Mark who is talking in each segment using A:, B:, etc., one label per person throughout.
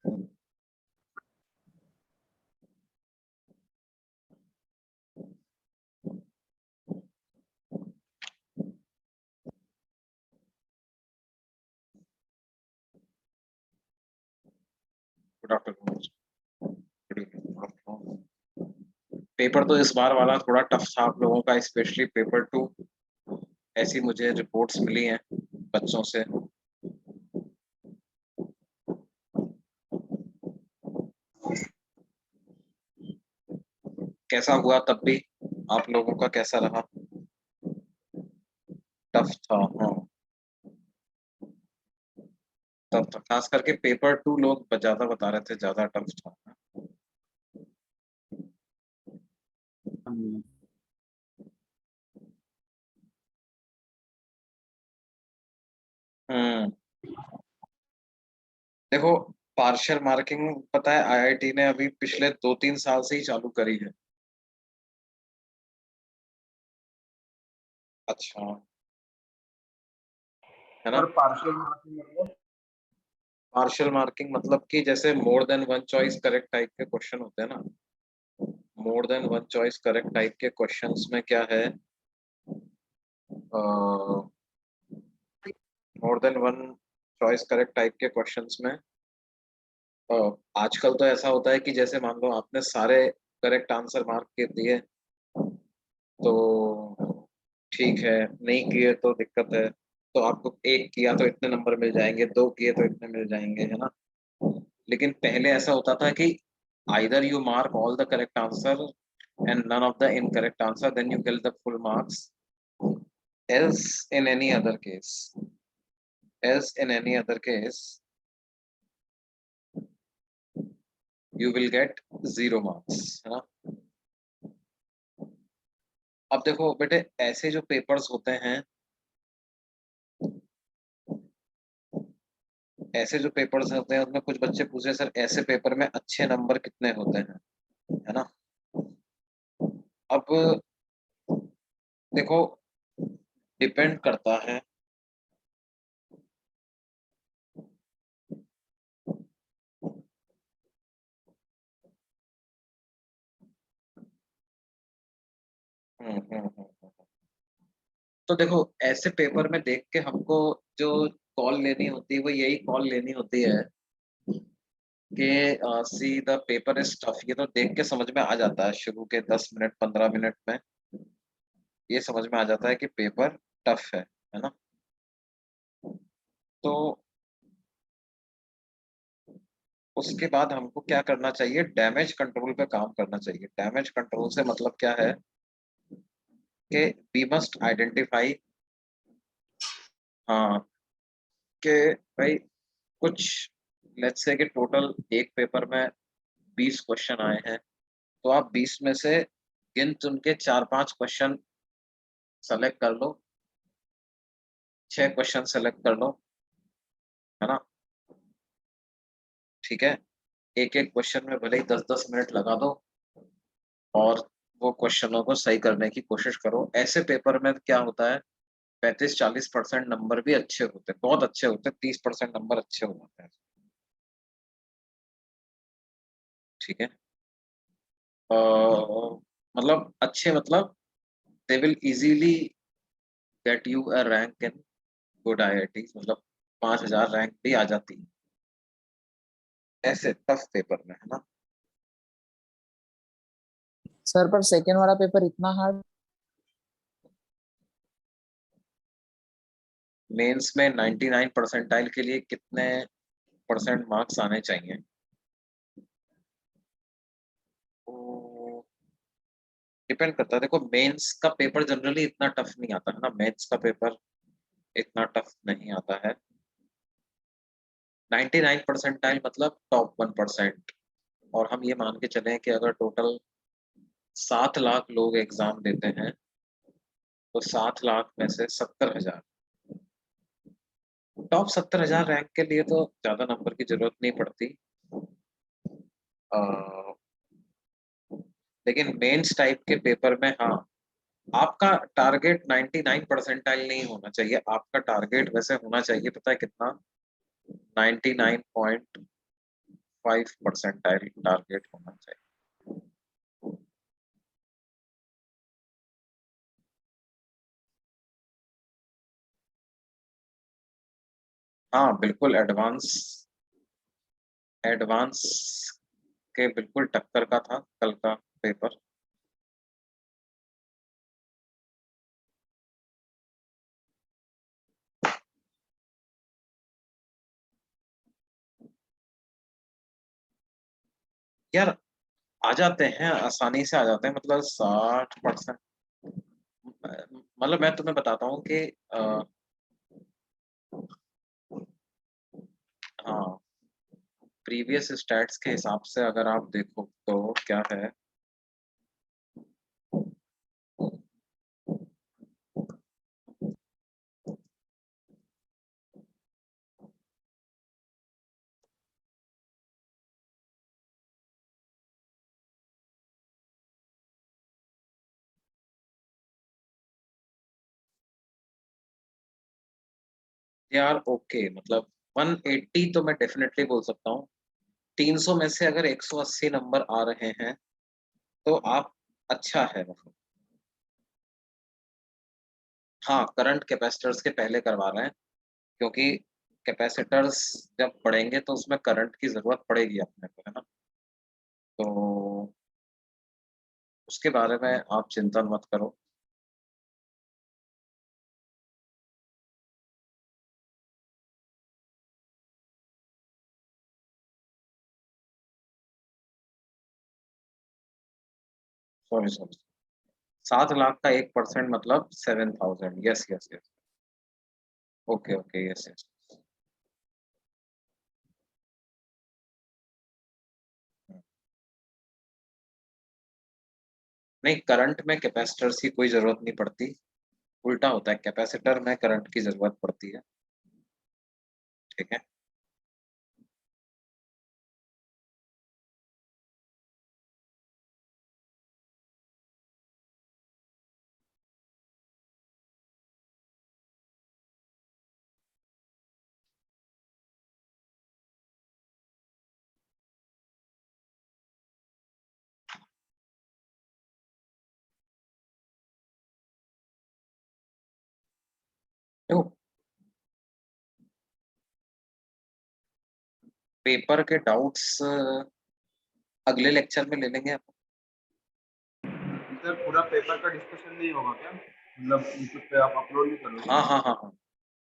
A: Good afternoon. Good evening. Paper तो इस बार वाला थोड़ा टफ था आप लोगों का, स्पेशली पेपर 2। ऐसी मुझे रिपोर्ट्स मिली हैं बच्चों से। कैसा हुआ तब भी? आप लोगों का कैसा रहा? टफ था, हाँ। टफ था, खास करके पेपर 2 लोग ज्यादा बता रहे थे, ज्यादा टफ था। हम्म। देखो, पार्शियल मार्किंग पता है आईआईटी ने अभी पिछले 2-3 साल से ही चालू करी है। अच्छा, है ना।
B: और पार्शियल मार्किंग मतलब?
A: पार्शियल मार्किंग मतलब कि जैसे more than one choice correct type के क्वेश्चन होते हैं ना। More than one choice correct type के क्वेश्चंस में क्या है, more than one choice correct type के क्वेश्चंस में आजकल तो ऐसा होता है कि जैसे मान लो आपने सारे करेक्ट आंसर मार्क कर दिए तो ठीक है, नहीं किए तो दिक्कत है। तो आपको एक किया तो इतने नंबर मिल जाएंगे, दो किए तो इतने मिल जाएंगे, है ना। लेकिन पहले ऐसा होता था कि either you mark all the correct answer and none of the incorrect answer, then you get the full marks. Else in any other case, else in any other case, you will get 0 marks, है ना। अब देखो बेटे, ऐसे जो papers होते हैं, ऐसे जो पेपर्स होते हैं उसमें कुछ बच्चे पूछे सर ऐसे पेपर में अच्छे नंबर कितने होते हैं, है ना। अब देखो, डिपेंड करता है। तो देखो, ऐसे पेपर में देख के हमको जो कॉल लेनी होती है वो यही कॉल लेनी होती है कि see the paper is tough. ये तो देख के समझ में आ जाता है, शुरू के 10 मिनट 15 मिनट में ये समझ में आ जाता है कि पेपर टफ है ना। तो उसके बाद हमको क्या करना चाहिए, डैमेज कंट्रोल पे काम करना चाहिए। डैमेज कंट्रोल से मतलब क्या है कि वी मस्ट आइडेंटिफाई, हाँ, कि भाई कुछ लेट्स से कि टोटल एक पेपर में 20 क्वेश्चन आए हैं, तो आप 20 में से गिन चुन के 4-5 क्वेश्चन सेलेक्ट कर लो, 6 क्वेश्चन सेलेक्ट कर लो, है ना। ठीक है, एक एक क्वेश्चन में भले ही 10-10 मिनट लगा दो और वो क्वेश्चनों को सही करने की कोशिश करो। ऐसे पेपर में क्या होता है, 35-40% नंबर भी अच्छे होते हैं, बहुत अच्छे होते हैं, 30% नंबर अच्छे हो जाते हैं। ठीक है, मतलब अच्छे मतलब they will easily get you a rank in good IIT, मतलब 5,000 रैंक भी आ जाती है ऐसे टफ पेपर में, है ना।
C: सर पर सेकेंड वाला पेपर इतना हार्ड?
A: मेंस में 99 परसेंटाइल के लिए कितने परसेंट मार्क्स आने चाहिए? डिपेंड करता है। देखो, मेंस का पेपर जनरली इतना टफ नहीं आता है ना, मेंस का पेपर इतना टफ नहीं आता है। 99 परसेंटाइल मतलब टॉप 1%। और हम ये मान के चलें कि अगर टोटल 7 लाख लोग एग्जाम देते हैं तो 7 लाख में से 70,000, टॉप 70,000 रैंक के लिए तो ज्यादा नंबर की जरूरत नहीं पड़ती। अ, लेकिन मेंस टाइप के पेपर में, हाँ, आपका टारगेट 99 परसेंटाइल नहीं होना चाहिए। आपका टारगेट वैसे होना चाहिए, पता है कितना? 99.5 5% टारगेट होना चाहिए। हाँ बिल्कुल, एडवांस एडवांस के बिल्कुल टक्कर का था कल का पेपर। यार आ जाते हैं, आसानी से आ जाते हैं, मतलब 60%। मतलब मैं तुम्हें बताता हूँ कि हाँ, प्रीवियस स्टैट्स के हिसाब से अगर आप देखो तो क्या है, यार ओके, मतलब 180 तो मैं डेफिनेटली बोल सकता हूँ। 300 में से अगर 180 नंबर आ रहे हैं तो आप अच्छा है मतलब। हाँ, करंट कैपेसिटर्स के पहले करवा रहे हैं, क्योंकि कैपेसिटर्स जब पढ़ेंगे तो उसमें करंट की जरूरत पड़ेगी अपने को, है ना। तो उसके बारे में आप चिंता मत करो। सॉरी सॉरी, 7 लाख का 1% मतलब 7,000। Yes yes yes. Okay okay, yes yes. नहीं, करंट में कैपेसिटर्स की कोई जरूरत नहीं पड़ती, उल्टा होता है, कैपेसिटर में करंट की जरूरत पड़ती है। ठीक है। तो पेपर के डाउट्स अगले लेक्चर में ले लेंगे आप।
B: सर पूरा पेपर का डिस्कशन नहीं होगा क्या? मतलब यूट्यूब पे आप अपलोड नहीं करोगे
A: हाँ
B: क्या?
A: हाँ हाँ हाँ,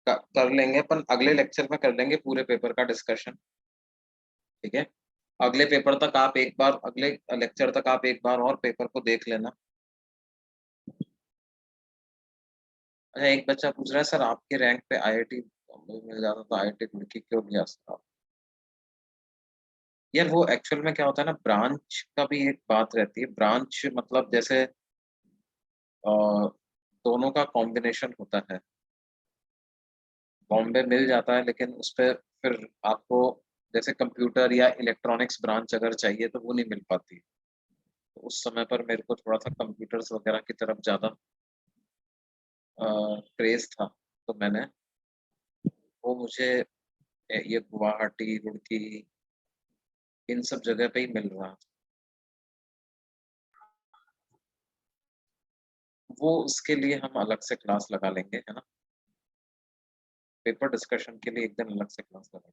A: कर लेंगे, अपन अगले लेक्चर में कर लेंगे पूरे पेपर का डिस्कशन। ठीक है। अगले पेपर तक आप एक बार, अगले लेक्चर तक आप एक बार और पेपर को देख लेना। अच्छा, एक बच्चा पूछ रहा है सर, आपके रैंक पे आईआईटी मिल जाता तो आईआईटी रुड़की क्यों लिया सर आप? यार वो एक्चुअल में क्या होता है ना, ब्रांच का भी एक बात रहती है। ब्रांच मतलब जैसे दोनों का कॉम्बिनेशन होता है। बॉम्बे मिल जाता है, लेकिन उस पर फिर आपको जैसे कंप्यूटर या इलेक्ट्रॉनिक्स ब्रांच अगर चाहिए तो वो नहीं मिल पाती। तो उस समय पर मेरे को थोड़ा सा कंप्यूटर्स वगैरह की तरफ ज़्यादा क्रेज था, तो मैंने वो मुझे ये गुवाहाटी, रुड़की, इन सब जगह पे ही मिल रहा। वो उसके लिए हम अलग से क्लास लगा लेंगे, है ना। पेपर डिस्कशन के लिए एक दिन अलग से क्लास लगा।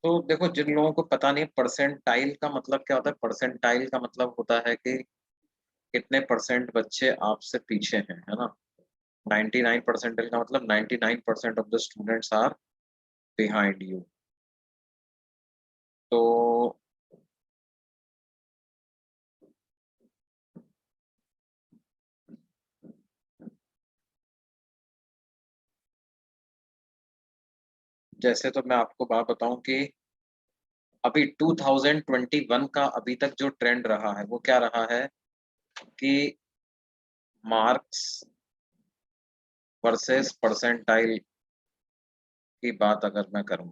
A: तो देखो, जिन लोगों को पता नहीं परसेंटाइल का मतलब क्या होता है, परसेंटाइल का मतलब होता है कि कितने परसेंट बच्चे आपसे पीछे हैं, है ना। 99 परसेंटाइल का मतलब 99% of the students are behind you. तो जैसे तो मैं आपको बात बताऊं कि अभी 2021 का अभी तक जो ट्रेंड रहा है वो क्या रहा है कि मार्क्स वर्सेस परसेंटाइल की बात अगर मैं करूं,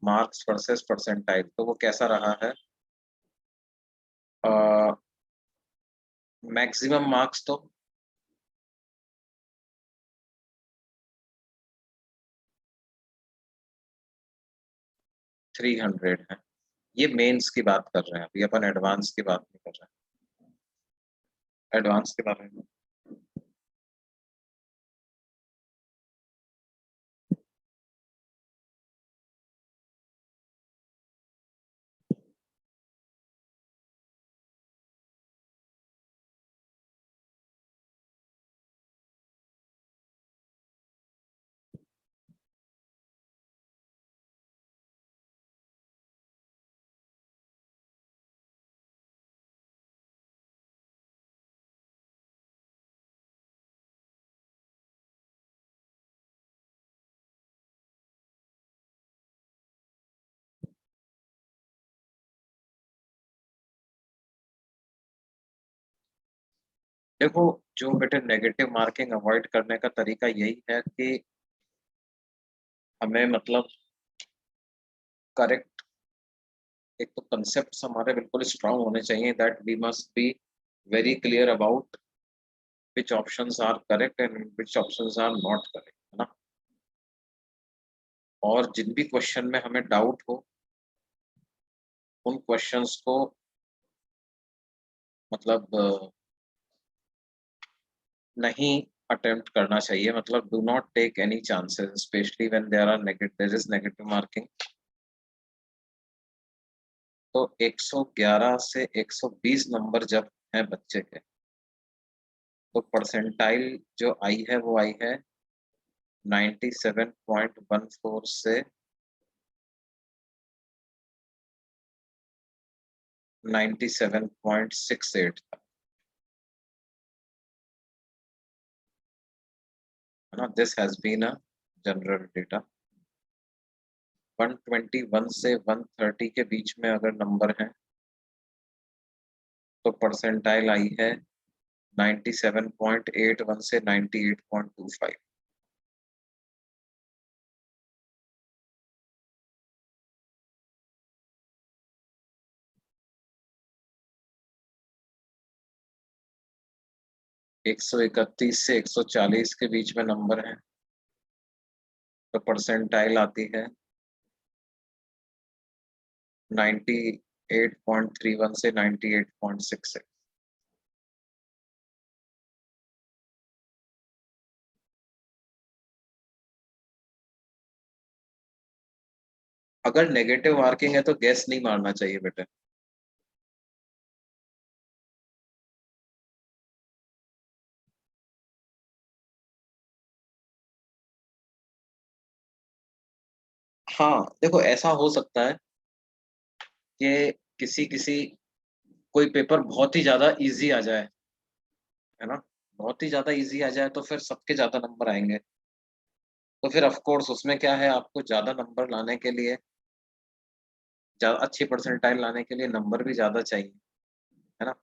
A: मार्क्स वर्सेस परसेंटाइल, तो वो कैसा रहा है मैक्सिमम मार्क्स तो 300 है। ये मेंस की बात कर रहे हैं, अभी अपन एडवांस की बात नहीं कर रहे हैं, एडवांस के बारे में। देखो, जो बेटे नेगेटिव मार्किंग अवॉइड करने का तरीका यही है कि हमें मतलब करेक्ट, एक तो कंसेप्ट हमारे बिल्कुल स्ट्रांग होने चाहिए, that we must be very clear about which options are correct and which options are not correct, है ना। और जिन भी क्वेश्चन में हमें डाउट हो उन क्वेश्चंस को मतलब नहीं अटेम्प्ट करना चाहिए, मतलब do not take any chances, specially when there is negative marking. तो 111 से 120 नंबर जब हैं बच्चे के, तो परसेंटाइल जो आई है वो आई है 97.14 से 97.68 तक, है ना। This has been a general data. 121 से 130 के बीच में अगर नंबर है तो परसेंटाइल आई है 97.81 से 98.25। एक 131 से 140 के बीच में नंबर है तो परसेंटाइल आती है 98.31 से 98.66। अगर नेगेटिव मार्किंग है तो गैस नहीं मारना चाहिए बेटे। हाँ देखो, ऐसा हो सकता है कि किसी किसी कोई पेपर बहुत ही ज्यादा इजी आ जाए, है ना। बहुत ही ज्यादा इजी आ जाए तो फिर सबके ज्यादा नंबर आएंगे, तो फिर ऑफ कोर्स उसमें क्या है, आपको ज्यादा नंबर लाने के लिए, ज्यादा अच्छी परसेंटाइल लाने के लिए नंबर भी ज्यादा चाहिए, है ना।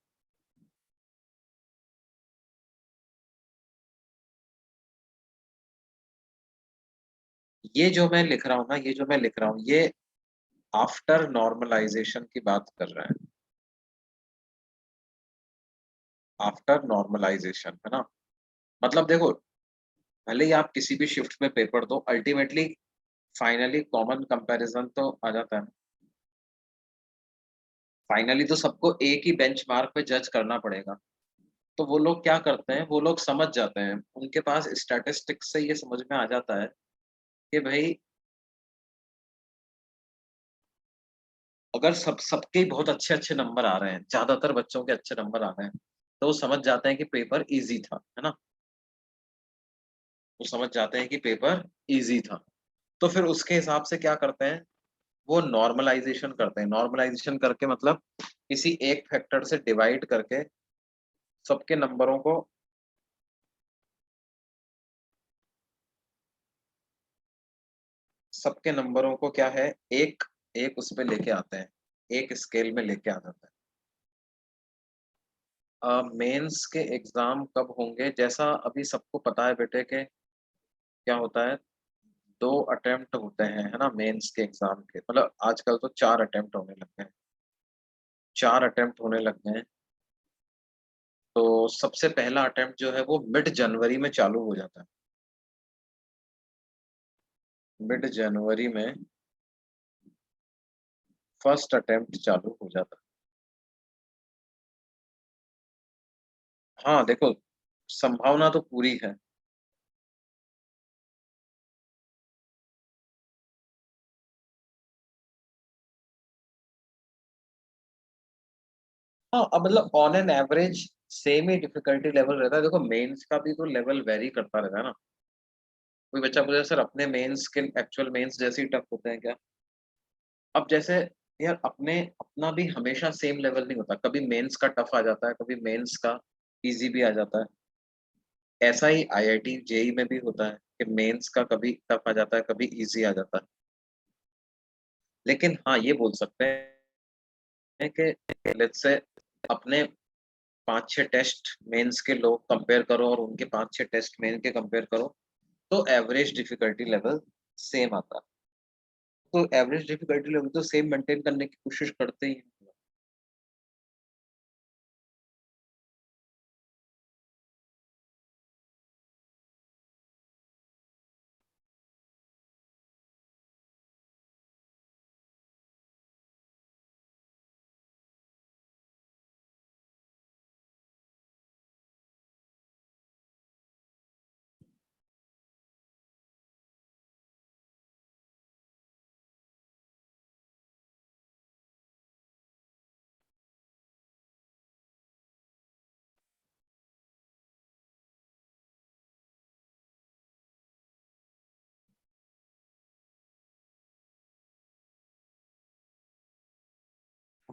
A: ये जो मैं लिख रहा हूँ ना, ये जो मैं लिख रहा हूँ, ये आफ्टर नॉर्मलाइजेशन की बात कर रहे हैं, आफ्टर नॉर्मलाइजेशन, है ना। मतलब देखो, भले ही आप किसी भी शिफ्ट में पेपर दो, अल्टीमेटली फाइनली कॉमन कंपैरिजन तो आ जाता है। फाइनली तो सबको एक ही बेंचमार्क पे जज करना पड़ेगा। तो वो लोग क्या करते हैं, वो लोग समझ जाते हैं, उनके पास स्टैटिस्टिक्स से ये समझ में आ जाता है कि भाई अगर सबके बहुत अच्छे अच्छे नंबर आ रहे हैं, ज्यादातर बच्चों के अच्छे नंबर आ रहे हैं, तो वो समझ जाते हैं कि पेपर इजी था, है ना। वो समझ जाते हैं कि पेपर इजी था। तो फिर उसके हिसाब से क्या करते हैं, वो नॉर्मलाइजेशन करते हैं। नॉर्मलाइजेशन करके मतलब किसी एक फैक्टर से डिवाइड करके सबके नंबरों को, सबके नंबरों को क्या है, एक एक उस पे लेके आते हैं, एक स्केल में लेके आ जाते हैं। मेंस के एग्जाम कब होंगे, जैसा अभी सबको पता है बेटे के क्या होता है, 2 अटेम्प्ट होते हैं, है ना। मेंस के एग्जाम के मतलब आजकल तो 4 अटेम्प्ट होने लगे हैं। 4 अटेम्प्ट होने लग गए हैं। तो सबसे पहला अटेम्प्ट जो है वो मिड जनवरी में चालू हो जाता है। मिड जनवरी में फर्स्ट अटेम्प्ट चालू हो जाता है। हाँ देखो, संभावना तो पूरी है। हाँ, अब मतलब on an average same he difficulty level रहता है। देखो मेंस का भी तो लेवल वेरी करता रहता है ना। कोई बच्चा पूछे सर अपने मेंस के एक्चुअल मेंस जैसे ही टफ होते हैं क्या? अब जैसे यार अपने अपना भी हमेशा सेम लेवल नहीं होता, कभी मेंस का टफ आ जाता है, कभी मेंस का इजी भी आ जाता है। ऐसा ही आईआईटी जेई में भी होता है कि मेंस का कभी टफ आ जाता है, कभी इजी आ जाता है। लेकिन हाँ ये बोल सकते हैं कि लेट्स से अपने 5-6 टेस्ट मेंस के लोग कंपेयर करो और उनके 5-6 टेस्ट मेन के कंपेयर करो, तो एवरेज डिफिकल्टी लेवल सेम आता है। तो एवरेज डिफिकल्टी लेवल तो सेम मेंटेन करने की कोशिश करते ही हैं।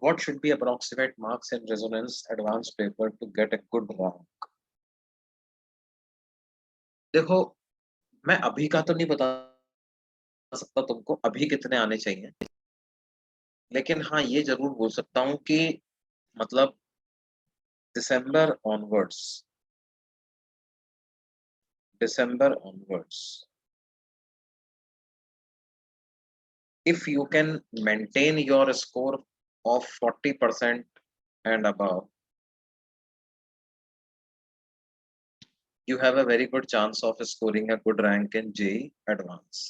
A: What should be approximate marks in resonance advanced paper to get a good rank? देखो मैं अभी का तो नहीं बता सकता तुमको अभी कितने आने चाहिए, लेकिन हाँ ये जरूर बोल सकता हूँ कि मतलब दिसंबर ऑनवर्ड्स, दिसंबर onwards if you can maintain your score of 40% and above, you have a very good chance of scoring a good rank in JEE Advance,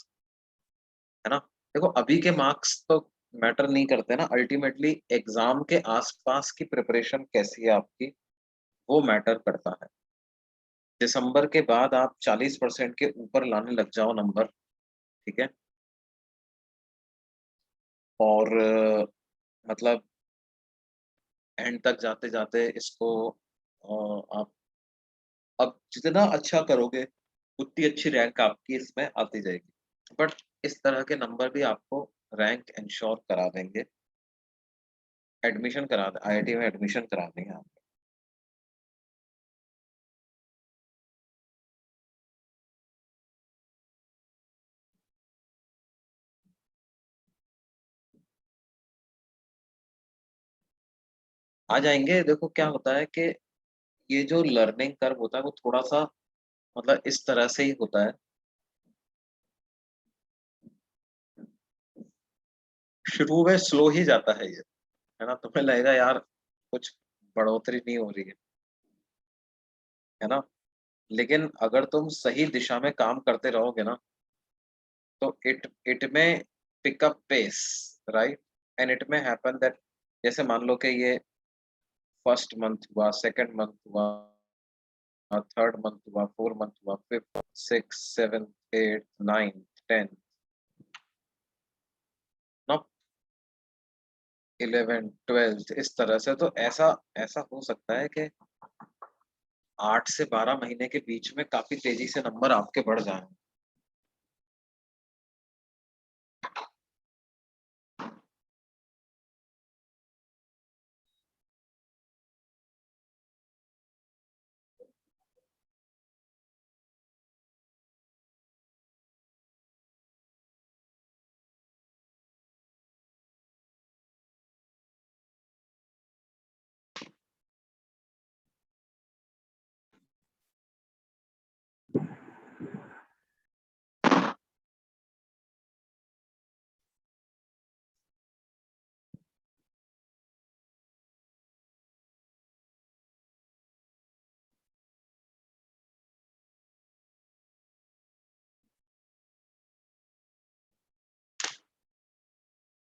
A: है ना। देखो अभी के मार्क्स तो मैटर नहीं करते ना, अल्टीमेटली एग्जाम के आसपास की प्रिपरेशन कैसी है आपकी, वो मैटर करता है। दिसंबर के बाद आप 40% के ऊपर लाने लग जाओ नंबर, ठीक है, और मतलब एंड तक जाते जाते इसको आप अब जितना अच्छा करोगे उतनी अच्छी रैंक आपकी इसमें आती जाएगी। बट इस तरह के नंबर भी आपको रैंक इंश्योर करा देंगे, एडमिशन करा दे आईआईटी में एडमिशन करा देंगे आप। आ जाएंगे। देखो क्या होता है कि ये जो लर्निंग कर्व होता है वो थोड़ा सा मतलब इस तरह से ही होता है। शुरू में स्लो ही जाता है ये, है ना, तुम्हें लगेगा यार कुछ बढ़ोतरी नहीं हो रही है ना, लेकिन अगर तुम सही दिशा में काम करते रहोगे ना तो इट में pickup pace, right, and it में हैपन दैट जैसे मान लो कि ये फर्स्ट मंथ हुआ, सेकंड मंथ हुआ, थर्ड मंथ हुआ, फोर्थ मंथ हुआ, fifth, six, seven, eight, nine, 10 ना, 11, 12 इस तरह से। तो ऐसा ऐसा हो सकता है कि 8 से 12 महीने के बीच में काफी तेजी से नंबर आपके बढ़ जाए।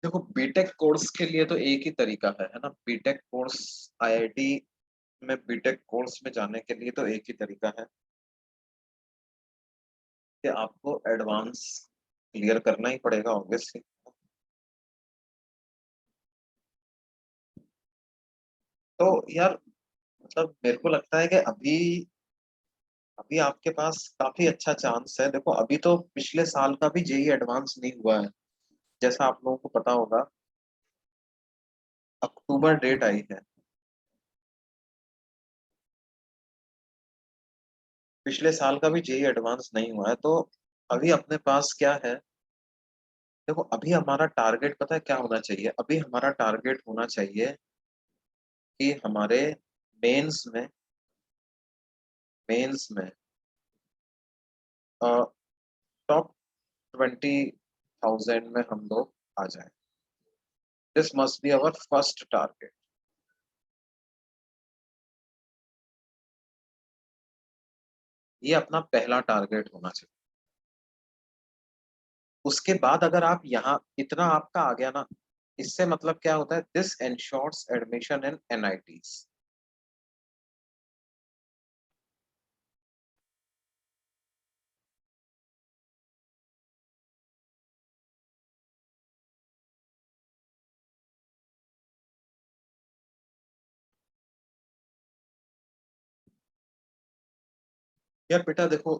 A: देखो बीटेक कोर्स के लिए तो एक ही तरीका है ना। बीटेक कोर्स आईआईटी में बीटेक कोर्स में जाने के लिए तो एक ही तरीका है कि आपको एडवांस क्लियर करना ही पड़ेगा ऑब्वियसली। तो यार मतलब मेरे को लगता है कि अभी अभी आपके पास काफी अच्छा चांस है। देखो अभी तो पिछले साल का भी जेई एडवांस नहीं हुआ है, जैसा आप लोगों को पता होगा। अक्टूबर डेट आई है, पिछले साल का भी जेई एडवांस नहीं हुआ है। तो अभी अपने पास क्या है, देखो अभी हमारा टारगेट पता है क्या होना चाहिए। अभी हमारा टारगेट होना चाहिए कि हमारे मेंस में मेंस में टॉप 20,000 में हम लोग आ जाएं। This must be our first target. ये अपना पहला टारगेट होना चाहिए। उसके बाद अगर आप यहाँ इतना आपका आ गया ना, इससे मतलब क्या होता है, this ensures admission in NITs. यार बेटा देखो,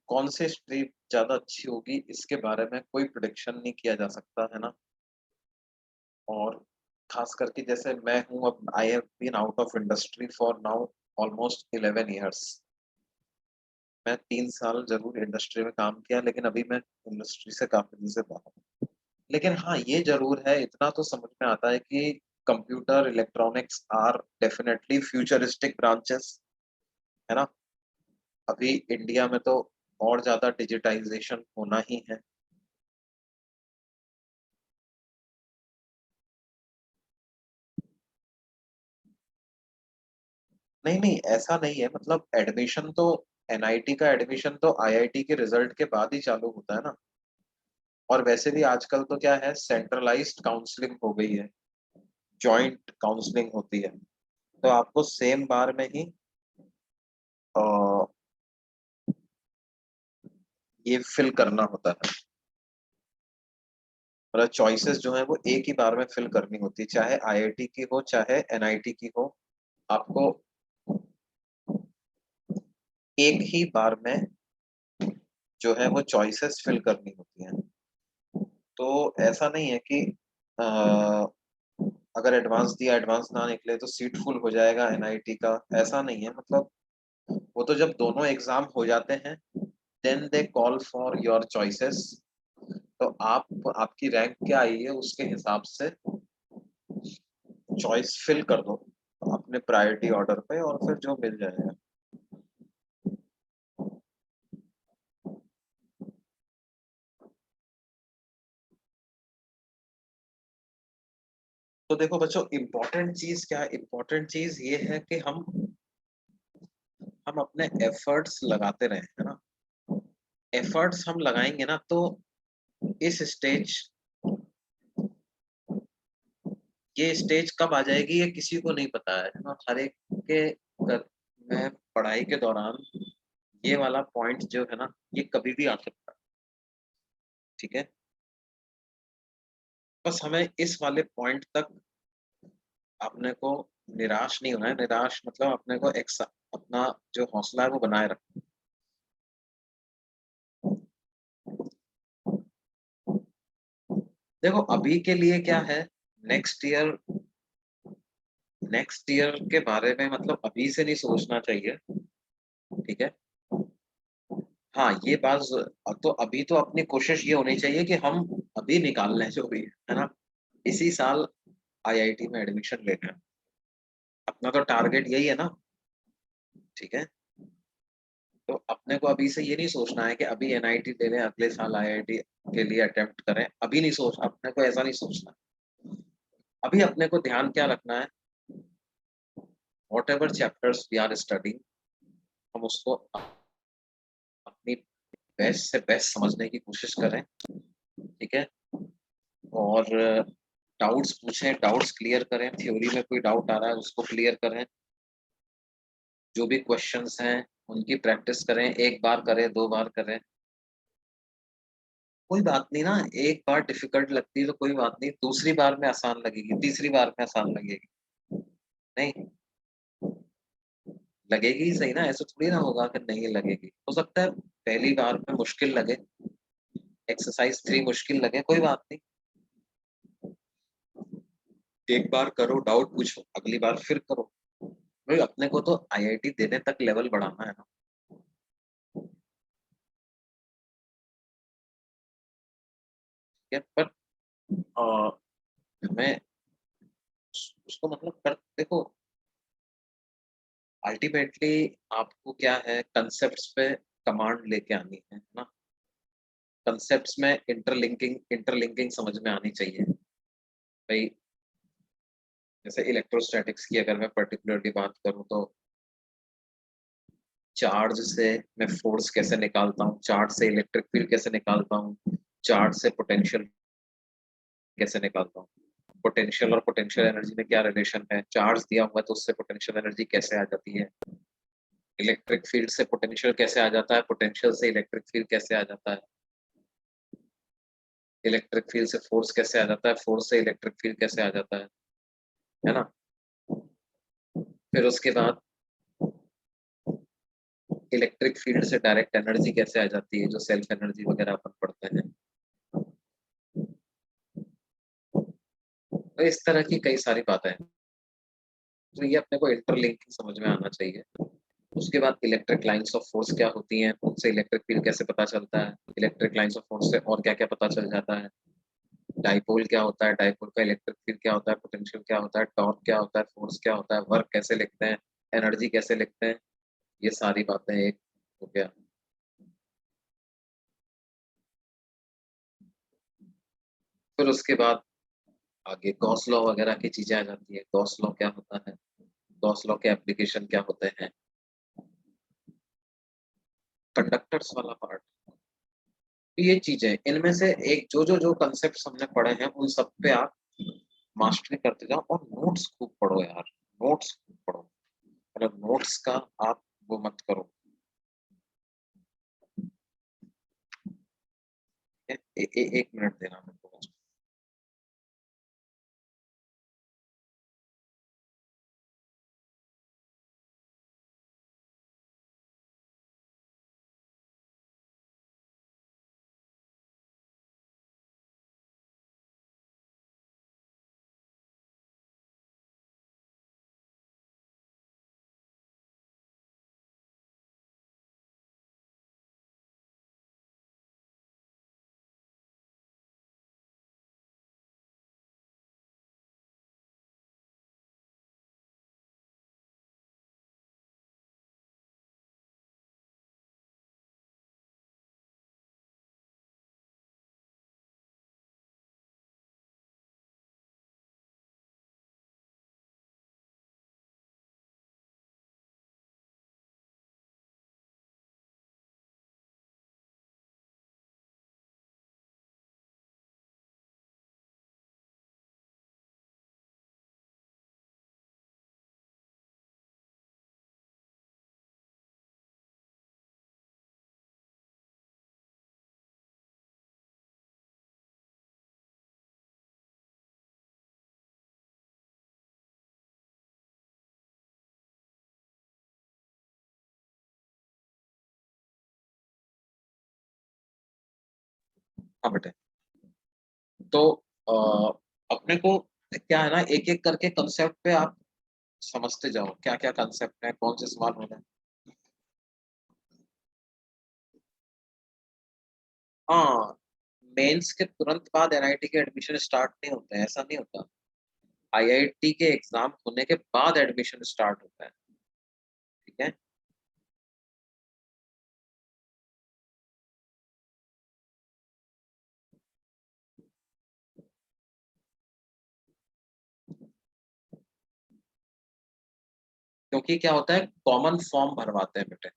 A: कौन से स्ट्रीम ज्यादा अच्छी होगी इसके बारे में कोई प्रिडिक्शन नहीं किया जा सकता है ना। और खास करके जैसे मैं हूँ, अब I have been out of industry for now almost 11 years. मैं 3 साल जरूर इंडस्ट्री में काम किया, लेकिन अभी मैं इंडस्ट्री से काफी दिन से बाहर हूँ। लेकिन हाँ ये जरूर है, इतना तो समझ में आता है कि computer electronics are definitely futuristic branches, है ना। अभी इंडिया में तो और ज्यादा डिजिटाइजेशन होना ही है। नहीं नहीं ऐसा नहीं है, मतलब एडमिशन तो एनआईटी का एडमिशन तो आईआईटी के रिजल्ट के बाद ही चालू होता है ना। और वैसे भी आजकल तो क्या है, सेंट्रलाइज्ड काउंसलिंग हो गई है, जॉइंट काउंसलिंग होती है। तो आपको सेम बार में ही अ, ये फिल करना होता है। मतलब चॉइसेस जो है वो एक ही बार में फिल करनी होती है, चाहे आईआईटी की हो चाहे एनआईटी की हो। आपको एक ही बार में जो है वो चॉइसेस फिल करनी होती हैं। तो ऐसा नहीं है कि अ, अगर एडवांस दिया, एडवांस ना निकले तो सीट फुल हो जाएगा एनआईटी का, ऐसा नहीं है। मतलब वो तो जब दोनों एग्जाम हो जाते हैं then they call for your choices. तो आप आपकी रैंक क्या आई है उसके हिसाब से चॉइस फिल कर दो अपने प्रायोरिटी ऑर्डर पे, और फिर जो मिल जाएगा। तो देखो बच्चों, इम्पोर्टेंट चीज क्या है, इम्पोर्टेंट चीज ये है कि हम अपने एफर्ट्स लगाते रहे, है ना। एफर्ट्स हम लगाएंगे ना तो इस स्टेज ये स्टेज कब आ जाएगी ये किसी को नहीं पता है ना। हर एक के में पढ़ाई के दौरान ये वाला पॉइंट जो है ना, ये कभी भी आ सकता है। ठीक है, बस हमें इस वाले पॉइंट तक अपने को निराश नहीं होना है। निराश मतलब अपने को अपना जो हौसला है वो बनाए रखना। देखो अभी के लिए क्या है, नेक्स्ट ईयर नेक्स्ट ईयर के बारे में मतलब अभी से नहीं सोचना चाहिए। ठीक है, हाँ ये बात तो अभी तो अपनी कोशिश ये होनी चाहिए कि हम अभी निकाल लें जो भी है ना, इसी साल आईआईटी में एडमिशन लेना है। अपना तो टारगेट यही है ना। ठीक है, तो अपने को अभी से ये नहीं सोचना है कि अभी एनआईटी ले लें अगले साल आईआईटी के लिए अटेम्प्ट करें। अभी नहीं सोच, अपने को ऐसा नहीं सोचना। अभी अपने को ध्यान क्या रखना है, whatever chapters we are studying, हम उसको अपनी बेस्ट से बेस्ट समझने की कोशिश करें। ठीक है, और डाउट्स पूछें, डाउट्स क्लियर करें, थ्योरी में कोई डाउट आ रहा है उसको क्लियर करें, जो भी क्वेश्चंस हैं उनकी प्रैक्टिस करें, एक बार करें, 2 बार करें, कोई बात नहीं ना, एक बार डिफिकल्ट लगती है तो कोई बात नहीं, दूसरी बार में आसान लगेगी, तीसरी बार में आसान लगेगी, नहीं लगेगी ही सही ना, ऐसा थोड़ी ना होगा कि नहीं लगेगी, हो सकता है पहली बार में मुश्किल लगे, एक्सरसाइज 3 मुश्किल लगे, कोई बात नहीं, एक बार करो, डाउट पूछो, अगली बार फिर करो, भाई अपने को तो आईआईटी देने तक लेवल बढ़ाना है ना। ठीक है, पर हमें उसको मतलब कर देखो, अल्टीमेटली आपको क्या है, कंसेप्ट्स पे कमांड लेके आनी है ना, कंसेप्ट्स में इंटरलिंकिंग समझ में आनी चाहिए भाई। जैसे इलेक्ट्रोस्टैटिक्स की अगर मैं पर्टिकुलरली बात करूं तो चार्ज से मैं फोर्स कैसे निकालता हूँ, चार्ज से इलेक्ट्रिक फील्ड कैसे निकालता हूँ, चार्ज से पोटेंशियल कैसे निकालता हूँ, पोटेंशियल और पोटेंशियल एनर्जी में क्या रिलेशन है, चार्ज दिया हुआ है तो उससे पोटेंशियल एनर्जी कैसे आ जाती है, इलेक्ट्रिक फील्ड से पोटेंशियल कैसे आ जाता है, पोटेंशियल से इलेक्ट्रिक फील्ड कैसे आ जाता है, इलेक्ट्रिक फील्ड से फोर्स कैसे आ जाता है, फोर्स से इलेक्ट्रिक फील्ड कैसे आ जाता है ना। फिर उसके बाद इलेक्ट्रिक फील्ड से डायरेक्ट एनर्जी कैसे आ जाती है, जो सेल्फ एनर्जी वगैरह अपन पढ़ते हैं, तो इस तरह की कई सारी बातें हैं, तो ये अपने को इंटरलिंकिंग समझ में आना चाहिए। उसके बाद इलेक्ट्रिक लाइंस ऑफ फोर्स क्या होती हैं, उनसे इलेक्ट्रिक फील्ड कैसे पता चलता है, इलेक्ट्रिक लाइंस ऑफ फोर्स से और क्या क्या पता चल जाता है, डाइपोल क्या होता है, डाइपोल का इलेक्ट्रिक फील्ड क्या होता है, पोटेंशियल क्या होता है, टॉर्क क्या होता है, फोर्स क्या होता है, वर्क कैसे लिखते हैं, एनर्जी कैसे लिखते हैं, ये सारी बातें एक हो गया। फिर उसके बाद आगे गॉस लॉ वगैरह की चीजें आ जाती है, गॉस लॉ क्या होता है, गॉस लॉ के एप्लीकेशन क्या होते हैं, कंडक्टर्स वाला पार्ट, ये चीजें, इनमें से एक जो कंसेप्ट हमने पढ़े हैं उन सब पे आप मास्टरी करते जाओ, और नोट्स खूब पढ़ो यार, नोट्स खूब पढ़ो, मतलब नोट्स का आप वो मत करो, एक मिनट देना मेरे को। हाँ बेटे, तो अपने को क्या है ना, एक एक करके कंसेप्ट पे आप समझते जाओ, क्या क्या कंसेप्ट है, कौन से सवाल हो रहे हैं। हाँ, मेंस के तुरंत बाद एनआईटी के एडमिशन स्टार्ट नहीं होते हैं, ऐसा नहीं होता, आईआईटी के एग्जाम होने के बाद एडमिशन स्टार्ट होता है। ठीक है, क्योंकि क्या होता है, कॉमन फॉर्म भरवाते हैं बेटे,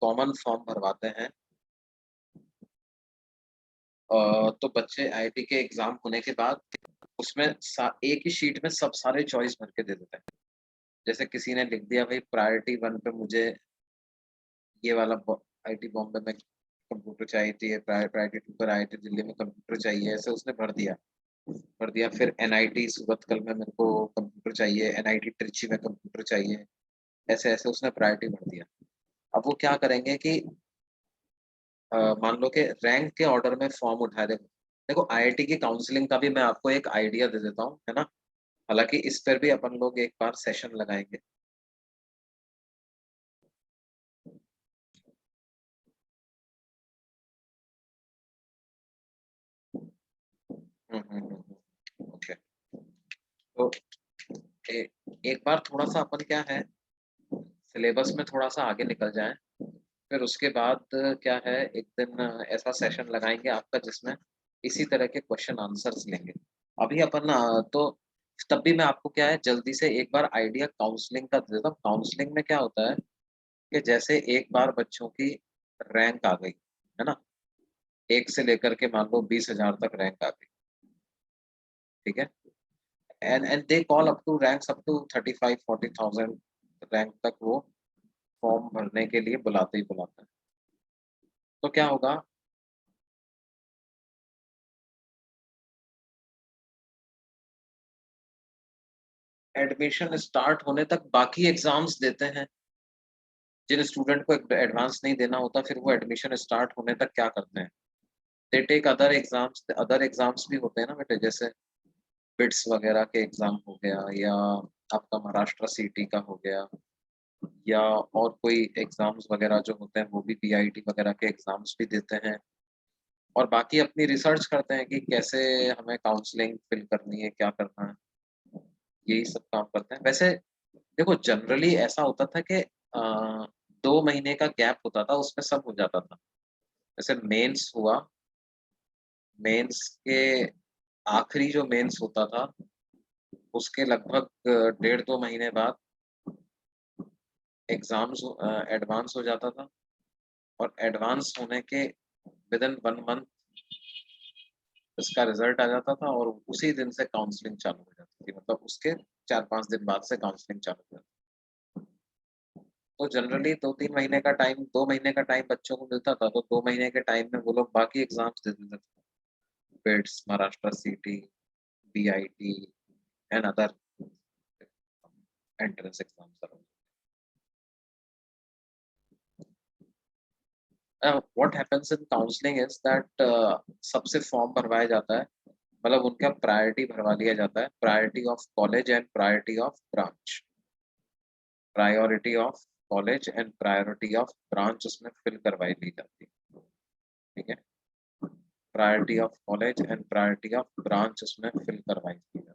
A: कॉमन फॉर्म भरवाते हैं, तो बच्चे आईआईटी के एग्जाम होने के बाद उसमें एक ही शीट में सब सारे चॉइस भर के दे देते हैं। जैसे किसी ने लिख दिया भाई प्रायोरिटी 1 पे मुझे ये वाला आईआईटी बॉम्बे में कंप्यूटर चाहिए, प्रायोरिटी 2 पर आईआईटी दिल्ली में कंप्यूटर चाहिए, ऐसे उसने भर दिया। फिर एनआईटी सूरतकल में मेरे को कंप्यूटर चाहिए, एनआईटी ट्रिची में कंप्यूटर चाहिए, ऐसे ऐसे उसने प्रायोरिटी भर दिया। अब वो क्या करेंगे कि मान लो कि रैंक के ऑर्डर में फॉर्म उठा दे। देखो आईआईटी की काउंसलिंग का भी मैं आपको एक आइडिया दे देता हूँ, है ना? हालांकि इस पर भी अपन लोग एक बार सेशन लगाएंगे। ओके। तो एक बार थोड़ा सा अपन क्या है, सिलेबस में थोड़ा सा आगे निकल जाएं। फिर उसके बाद क्या है, एक दिन ऐसा सेशन लगाएंगे आपका जिसमें इसी तरह के क्वेश्चन आंसर्स लेंगे। अभी अपन तो तब भी मैं आपको क्या है जल्दी से एक बार आइडिया काउंसलिंग का दे देता हूँ। काउंसलिंग में क्या होता है कि जैसे एक बार बच्चों की रैंक आ गई, है ना? 1 से लेकर के मान लो 20,000 तक रैंक आ गई, ठीक है? And they call up to ranks up to 35-40,000 rank तक वो फॉर्म भरने के लिए बुलाते ही बुलाते हैं। तो क्या होगा, एडमिशन स्टार्ट होने तक बाकी एग्जाम्स देते हैं। जिन स्टूडेंट को एडवांस नहीं देना होता फिर वो एडमिशन स्टार्ट होने तक क्या करते हैं, दे टेक अदर एग्जाम्स भी होते हैं ना बेटे, जैसे बिट्स वगैरह के एग्जाम हो गया, या आपका महाराष्ट्र सीटी का हो गया, या और कोई एग्जाम्स वगैरह जो होते हैं वो भी पीआईटी वगैरह के एग्जाम्स भी देते हैं। और बाकी अपनी रिसर्च करते हैं कि कैसे हमें काउंसलिंग फिल करनी है, क्या करना है, यही सब काम करते हैं। वैसे देखो जनरली ऐसा होता था कि 2 महीने का गैप होता था, उसमें सब हो जाता था। जैसे मेंस हुआ, मेंस के आखिरी जो मेंस होता था उसके लगभग 1.5-2 महीने बाद एग्जाम्स एडवांस हो जाता था, और एडवांस होने के विद इन 1 मंथ इसका रिजल्ट आ जाता था, और उसी दिन से काउंसलिंग चालू हो जाती थी। मतलब उसके 4-5 दिन बाद से काउंसलिंग चालू हो जाती। तो जनरली 2-3 महीने का टाइम, 2 महीने का टाइम बच्चों को मिलता था, तो 2 महीने के टाइम में वो लोग बाकी एग्जाम्स दे देते थे, बिट्स, महाराष्ट्र सीटी, BIT and other entrance exams. What happens in counselling is that सबसे फॉर्म भरवाया जाता है, मतलब उनका प्रायोरिटी भरवा लिया जाता है, priority of college and priority of branch. Priority of college and priority of branch उसमें फिल करवाई ली जाती है, ठीक है? Priority of college and priority of branch उसमें फिल करवाई ली जाती है।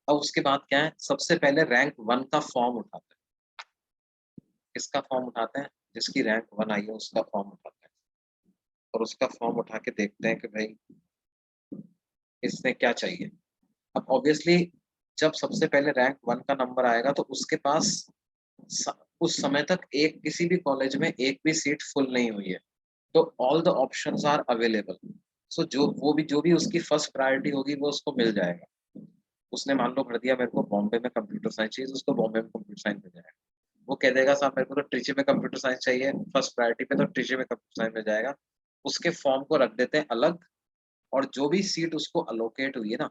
A: अब उसके बाद क्या है, सबसे पहले रैंक 1 का फॉर्म उठाते हैं। किसका फॉर्म उठाते हैं? जिसकी रैंक 1 आई है उसका फॉर्म उठाते हैं, और उसका फॉर्म उठा के देखते हैं कि भाई इसने क्या चाहिए। अब ऑब्वियसली जब सबसे पहले रैंक 1 का नंबर आएगा तो उसके पास उस समय तक एक किसी भी कॉलेज में एक भी सीट फुल नहीं हुई है, तो all the options are available. So जो भी उसकी फर्स्ट प्रायोरिटी होगी वो उसको मिल जाएगा। उसने मान लो भर दिया मेरे को बॉम्बे में कंप्यूटर साइंस चाहिए, तो उसको बॉम्बे में कंप्यूटर साइंस मिल जाएगा। वो कह देगा साहब मेरे को तो ट्रिची में कंप्यूटर साइंस चाहिए, फर्स्ट प्रायोरिटी पे, तो ट्रिची में कंप्यूटर साइंस मिल जाएगा। उसके फॉर्म को रख देते हैं अलग, और जो भी सीट उसको अलोकेट हुई है ना,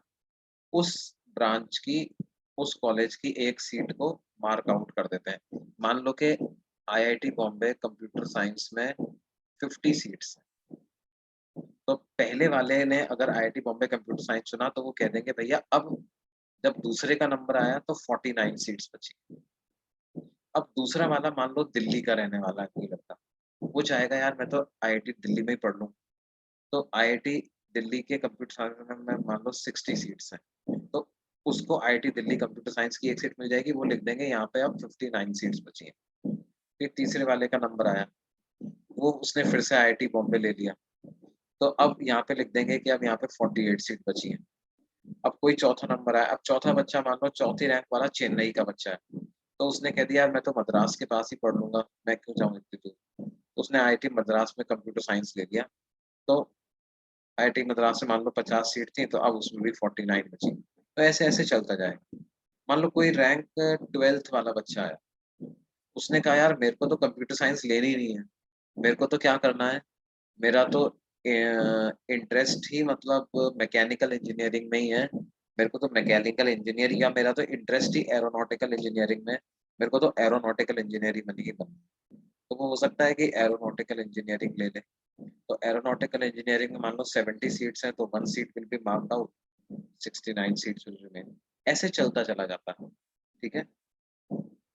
A: उस ब्रांच की, उस कॉलेज की एक सीट को मार्क आउट कर देते हैं। मान लो कि आईआईटी बॉम्बे कंप्यूटर साइंस में 50 सीट्स हैं, तो पहले वाले ने अगर आईआईटी बॉम्बे कंप्यूटर साइंस चुना तो वो कह देंगे भैया अब जब दूसरे का नंबर आया तो 49 सीट्स बची। अब दूसरा वाला मान लो दिल्ली का रहने वाला है कोई लड़का, वो चाहेगा यार मैं तो आईआईटी दिल्ली में ही पढ़ लूँ। तो आईआईटी दिल्ली के कंप्यूटर साइंस में मान लो 60 सीट्स हैं, तो उसको आईआईटी दिल्ली कंप्यूटर साइंस की एक सीट मिल जाएगी, वो लिख देंगे यहाँ पे अब 59 सीट्स बची हैं। फिर तीसरे वाले का नंबर आया, वो उसने फिर से आईआईटी बॉम्बे ले लिया, तो अब यहाँ पे लिख देंगे कि अब यहाँ पे 48 सीट बची हैं। अब कोई चौथा नंबर आया, अब चौथा बच्चा मान लो चौथी रैंक वाला चेन्नई का बच्चा है, तो उसने कह दिया यार मैं तो मद्रास के पास ही पढ़ लूंगा, मैं क्यों जाऊँ इतनी दूर। तो उसने आईआईटी मद्रास में कंप्यूटर साइंस ले लिया, तो आईआईटी मद्रास में मान लो 50 सीट थी, तो अब उसमें भी 49 बची। तो ऐसे ऐसे चलता जाएगा। मान लो कोई रैंक 12th वाला बच्चा है, उसने कहा यार मेरे को तो कंप्यूटर साइंस लेनी ही नहीं है, मेरे को तो क्या करना है, मेरा तो इंटरेस्ट ही मतलब मैकेनिकल इंजीनियरिंग में ही है, मेरे को तो मैकेनिकल इंजीनियरिंग, या मेरा तो इंटरेस्ट ही एरोनॉटिकल इंजीनियरिंग में, मेरे को तो एरोनॉटिकल इंजीनियरिंग में ही बनना। तो वो हो सकता है कि एरोनॉटिकल इंजीनियरिंग ले ले। तो एरोनॉटिकल इंजीनियरिंग में मान लो 70 सीट्स हैं, तो 1 seat will be marked out, 69 seats will remain. ऐसे चलता चला जाता है, ठीक है।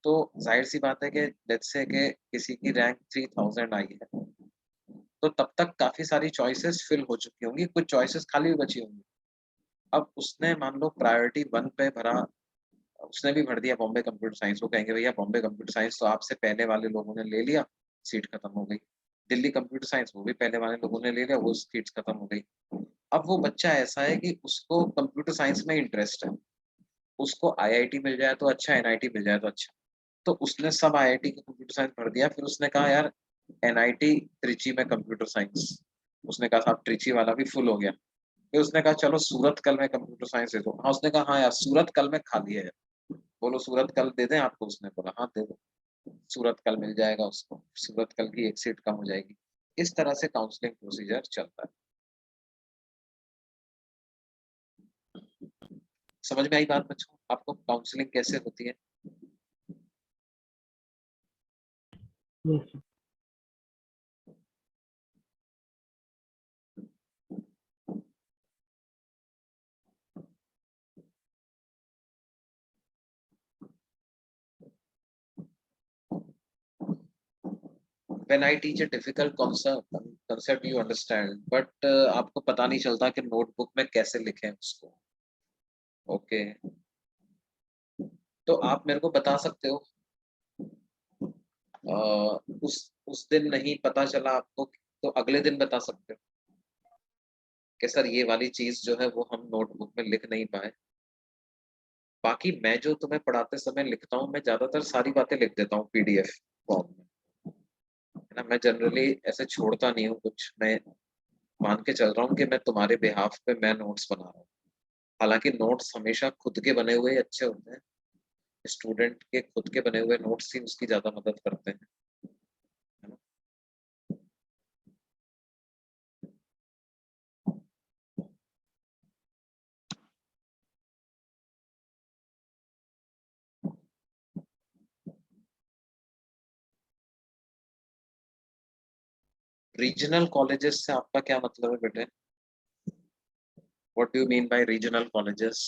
A: तो जाहिर सी बात है कि लेट्स से कि किसी की रैंक 3000 आई है, तो तब तक काफी सारी चॉइसेस फिल हो चुकी होंगी, कुछ चॉइसेस खाली भी बची होंगी। अब उसने मान लो प्रायोरिटी 1 पे भरा, उसने भी भर दिया बॉम्बे कंप्यूटर साइंस, वो कहेंगे भैया बॉम्बे कंप्यूटर साइंस तो आपसे पहले वाले लोगों ने ले लिया, सीट खत्म हो गई। दिल्ली कंप्यूटर साइंस वो भी पहले वाले लोगों ने ले लिया, वो सीट्स खत्म हो गई। अब वो बच्चा ऐसा है कि उसको कंप्यूटर साइंस में इंटरेस्ट है, उसको आईआईटी मिल जाए तो अच्छा, एनआईटी मिल जाए तो अच्छा। तो उसने सब आईआईटी के कंप्यूटर साइंस भर दिया, फिर उसने कहा यार एनआईटी त्रिची में कंप्यूटर साइंस, उसने कहा साहब त्रिची वाला भी फुल हो गया। फिर उसने कहा चलो सूरत कल में कंप्यूटर साइंस दे दो, हाँ उसने कहा हाँ यार सूरत कल में खाली है, बोलो सूरत कल दे दें आपको, उसने बोला हाँ दे दो। सूरत कल मिल जाएगा उसको, सूरत कल की एक सीट कम हो जाएगी। इस तरह से काउंसलिंग प्रोसीजर चलता है। समझ में आई बात बच्चों, आपको काउंसलिंग कैसे होती है?
B: Yes.
A: When I teach a difficult concept you understand, but आपको पता नहीं चलता कि नोटबुक में कैसे लिखें उसको। ओके, तो आप मेरे को बता सकते हो, उस दिन नहीं पता चला आपको, तो अगले दिन बता सकते हो कि सर ये वाली चीज जो है वो हम नोटबुक में लिख नहीं पाए। बाकी मैं जो तुम्हें पढ़ाते समय लिखता हूँ, मैं ज्यादातर सारी बातें लिख देता हूँ पीडीएफ फॉर्म में, है ना। मैं जनरली ऐसे छोड़ता नहीं हूँ कुछ, मैं मान के चल रहा हूँ कि मैं तुम्हारे बिहाफ पे मैं नोट्स बना रहा हूँ। हालांकि नोट्स हमेशा खुद के बने हुए अच्छे होते हैं, स्टूडेंट के खुद के बने हुए नोट्स ही उसकी ज्यादा मदद करते हैं, है ना। रीजनल कॉलेजेस से आपका क्या मतलब है बेटे? What do you mean by regional colleges?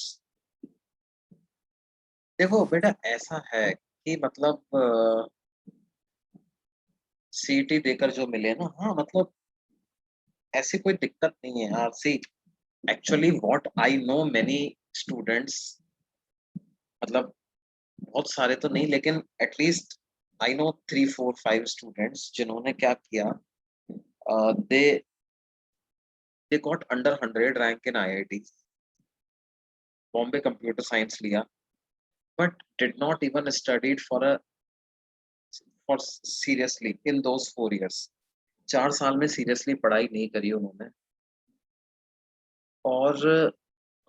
A: देखो बेटा ऐसा है कि मतलब सीईटी देकर जो मिले ना, हाँ मतलब ऐसी कोई दिक्कत नहीं है यार। See actually what I know many students, मतलब बहुत सारे तो नहीं लेकिन एटलीस्ट आई नो 3 4 5 स्टूडेंट्स जिन्होंने क्या किया, they they got under 100 rank in IIT Bombay computer science लिया, but did not even studied for seriously in those 4 years। 4 साल में सीरियसली पढ़ाई नहीं करी उन्होंने, और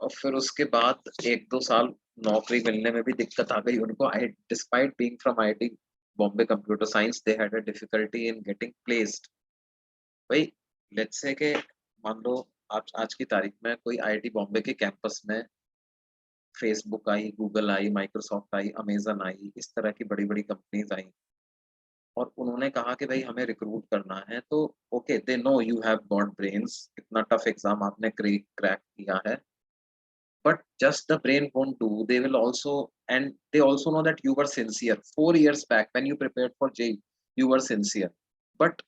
A: फिर उसके बाद 1 2 साल नौकरी मिलने में भी दिक्कत आ गई उनको। I despite being from IIT Bombay computer science, they had a difficulty in getting placed. भाई लेट्स से के मान लो आज की तारीख में कोई आईआईटी बॉम्बे के कैंपस में फेसबुक आई, गूगल आई, माइक्रोसॉफ्ट आई, अमेजन आई, इस तरह की बड़ी बड़ी कंपनीज आई, और उन्होंने कहा कि भाई हमें रिक्रूट करना है, तो okay they know you have got brains, इतना टफ एग्जाम आपने क्रैक किया है, but just the brain won't do. They will also, and they also know that you were sincere 4 years back when you prepared for JEE, you were sincere, but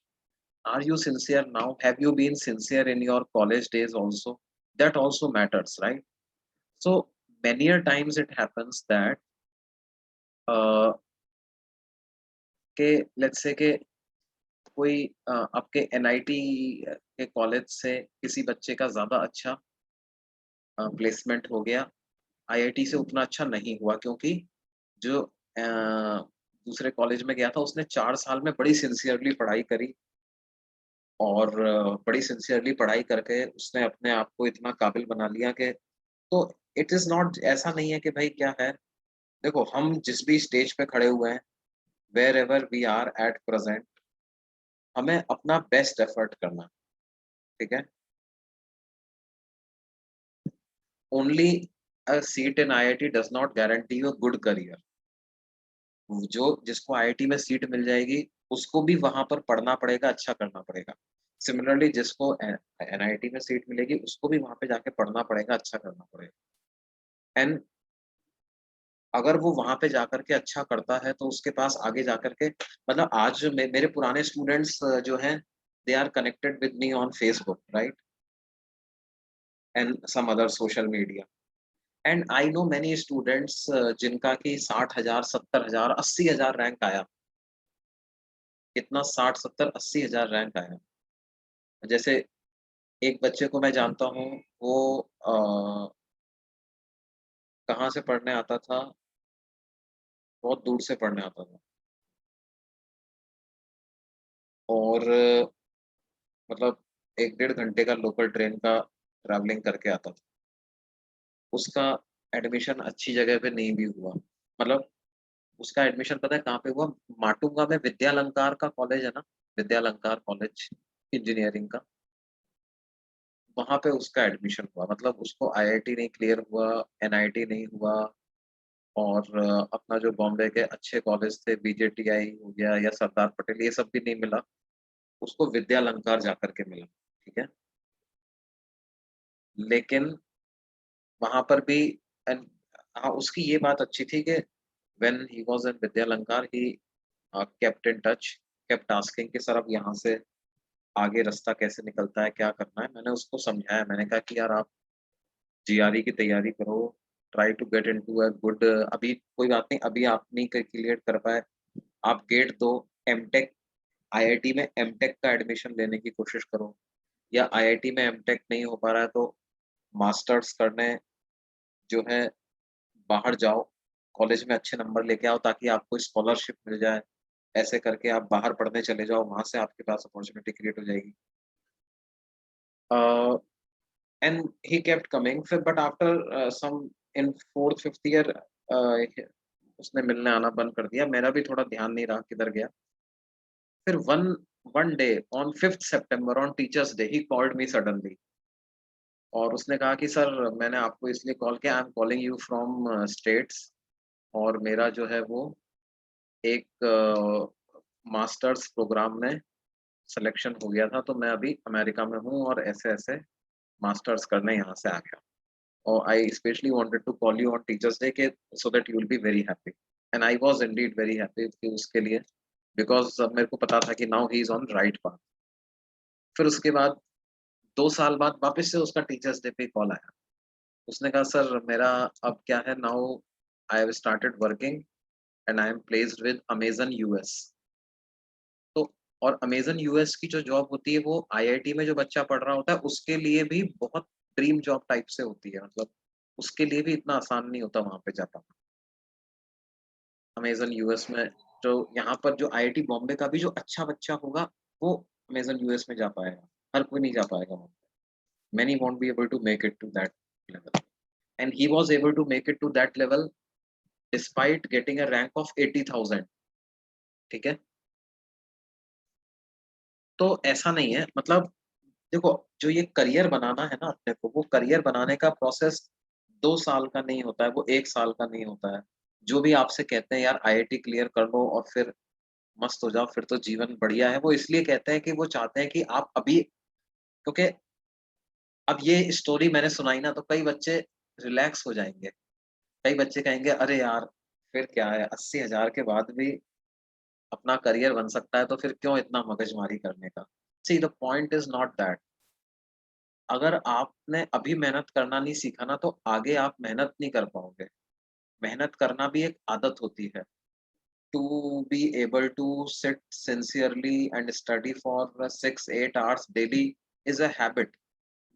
A: Are you sincere now? Have you been sincere in your college days also? That also matters, right? So many a times it happens that के let's say के कोई आपके NIT के college से किसी बच्चे का ज़्यादा अच्छा प्लेसमेंट हो गया, आईआईटी से उतना अच्छा नहीं हुआ क्योंकि जो दूसरे कॉलेज में गया था उसने 4 साल में बड़ी सिंसियरली पढ़ाई करी और बड़ी सिंसियरली पढ़ाई करके उसने अपने आप को इतना काबिल बना लिया कि तो इट इज़ नॉट ऐसा नहीं है कि भाई क्या है, देखो हम जिस भी स्टेज पे खड़े हुए हैं, wherever we are at present हमें अपना बेस्ट एफर्ट करना है, ठीक है? Only a seat in IIT does not guarantee you a good career. जो जिसको आईआईटी में सीट मिल जाएगी, उसको भी वहाँ पर पढ़ना पड़ेगा, अच्छा करना पड़ेगा। सिमिलरली जिसको एनआईटी में सीट मिलेगी, उसको भी वहाँ पे जाके पढ़ना पड़ेगा, अच्छा करना पड़ेगा। एंड अगर वो वहाँ पे जाकर के अच्छा करता है, तो उसके पास आगे जाकर के मतलब आज जो मेरे पुराने स्टूडेंट्स जो हैं, they are connected with me on Facebook, right? And some other social media. And I know many students जिनका कि 60,000, 70,000, 80,000 रैंक आया। कितना 60, 70, 80,000 रैंक आया। जैसे एक बच्चे को मैं जानता हूँ, वो कहाँ से पढ़ने आता था, बहुत दूर से पढ़ने आता था और मतलब 1 डेढ़ घंटे का लोकल ट्रेन का ट्रैवलिंग करके आता था। उसका एडमिशन अच्छी जगह पे नहीं भी हुआ। मतलब उसका एडमिशन पता है कहाँ पे हुआ? माटुंगा में विद्यालंकार का कॉलेज है ना, विद्यालंकार कॉलेज इंजीनियरिंग का, वहाँ पे उसका एडमिशन हुआ। मतलब उसको आईआईटी नहीं क्लियर हुआ, एनआईटी नहीं हुआ और अपना जो बॉम्बे के अच्छे कॉलेज थे, बीजेटीआई हो गया या सरदार पटेल, ये सब भी नहीं मिला। उसको विद्यालंकार जाकर के मिला, ठीक है? लेकिन वहाँ पर भी एंड हाँ, उसकी ये बात अच्छी थी कि when he was in Vidyalankar he kept in touch, kept asking कि सर अब यहाँ से आगे रास्ता कैसे निकलता है, क्या करना है? मैंने उसको समझाया, मैंने कहा कि यार आप जीआरई की तैयारी करो, try to get into a good अभी कोई बात नहीं, अभी आप नहीं क्लियर कर पाए, आप गेट दो, एमटेक आईआईटी में एमटेक का एडमिशन लेने की कोशिश करो या आईआईटी में एमटेक नहीं हो पा रहा है तो मास्टर्स करने जो है बाहर जाओ, कॉलेज में अच्छे नंबर लेके आओ ताकि आपको स्कॉलरशिप मिल जाए। ऐसे करके आप बाहर पढ़ने चले जाओ, वहाँ से आपके पास अपॉर्च्युनिटी क्रिएट हो जाएगी। Uh, and he kept coming फिर but after some in 4th 5th year उसने मिलने आना बंद कर दिया। मेरा भी थोड़ा ध्यान नहीं रहा किधर गया। फिर one one day on 5th September on teachers day he called me suddenly और उसने कहा कि सर मैंने आपको इसलिए कॉल किया, I am calling you from states और मेरा जो है वो एक मास्टर्स प्रोग्राम में सिलेक्शन हो गया था, तो मैं अभी अमेरिका में हूँ और ऐसे-ऐसे मास्टर्स करने यहाँ से आ गया। और I specially wanted to call you on teachers day के so that you will be very happy and I was indeed very happy कि उसके लिए बिकॉज़ मेरे को पता था कि now he is on right path. फिर उसके बाद 2 साल बाद वापस से उसका टीचर्स डे पे कॉल आया। उसने कहा सर मेरा अब क्या है now I have started working and I M placed with Amazon US. तो और अमेज़न यूएस की जो जॉब होती है वो आईआईटी में जो बच्चा पढ़ रहा होता है उसके लिए भी बहुत ड्रीम जॉब टाइप से होती है। मतलब उसके लिए भी इतना आसान नहीं होता वहाँ पे जा पाना। अमेज़न यूएस में जो यहाँ पर जो आईआईटी बॉम्बे का भी जो अच्छा बच्चा होगा, वो अमेज़न यूएस में जा पाएगा। हर कोई नहीं जा पाएगा वहाँ पे। Many won't be able to make it to that level. And he was able to make it to that level despite getting a rank of 80,000. ठीक है? तो ऐसा नहीं है मतलब देखो जो ये करियर बनाना है ना अपने को, वो करियर बनाने का प्रोसेस 2 साल का नहीं होता है, वो 1 साल का नहीं होता है। जो भी आपसे कहते हैं यार आईआईटी क्लियर कर लो और फिर मस्त हो जाओ, फिर तो जीवन बढ़िया है। वो इसलिए कहते हैं कि वो चाहते हैं कि आप अभी क्योंकि अब ये स्टोरी मैंने सुनाई ना तो कई बच्चे रिलैक्स हो जाएँगे। कई बच्चे कहेंगे अरे यार! फिर क्या है 80,000 के बाद भी अपना करियर बन सकता है तो फिर क्यों इतना मगजमारी करने का? See the point is not that, अगर आपने अभी मेहनत करना नहीं सीखा ना, तो आगे आप मेहनत नहीं कर पाओगे। मेहनत करना भी एक आदत होती है। To be able to sit sincerely and study for 6-8 hours daily is a habit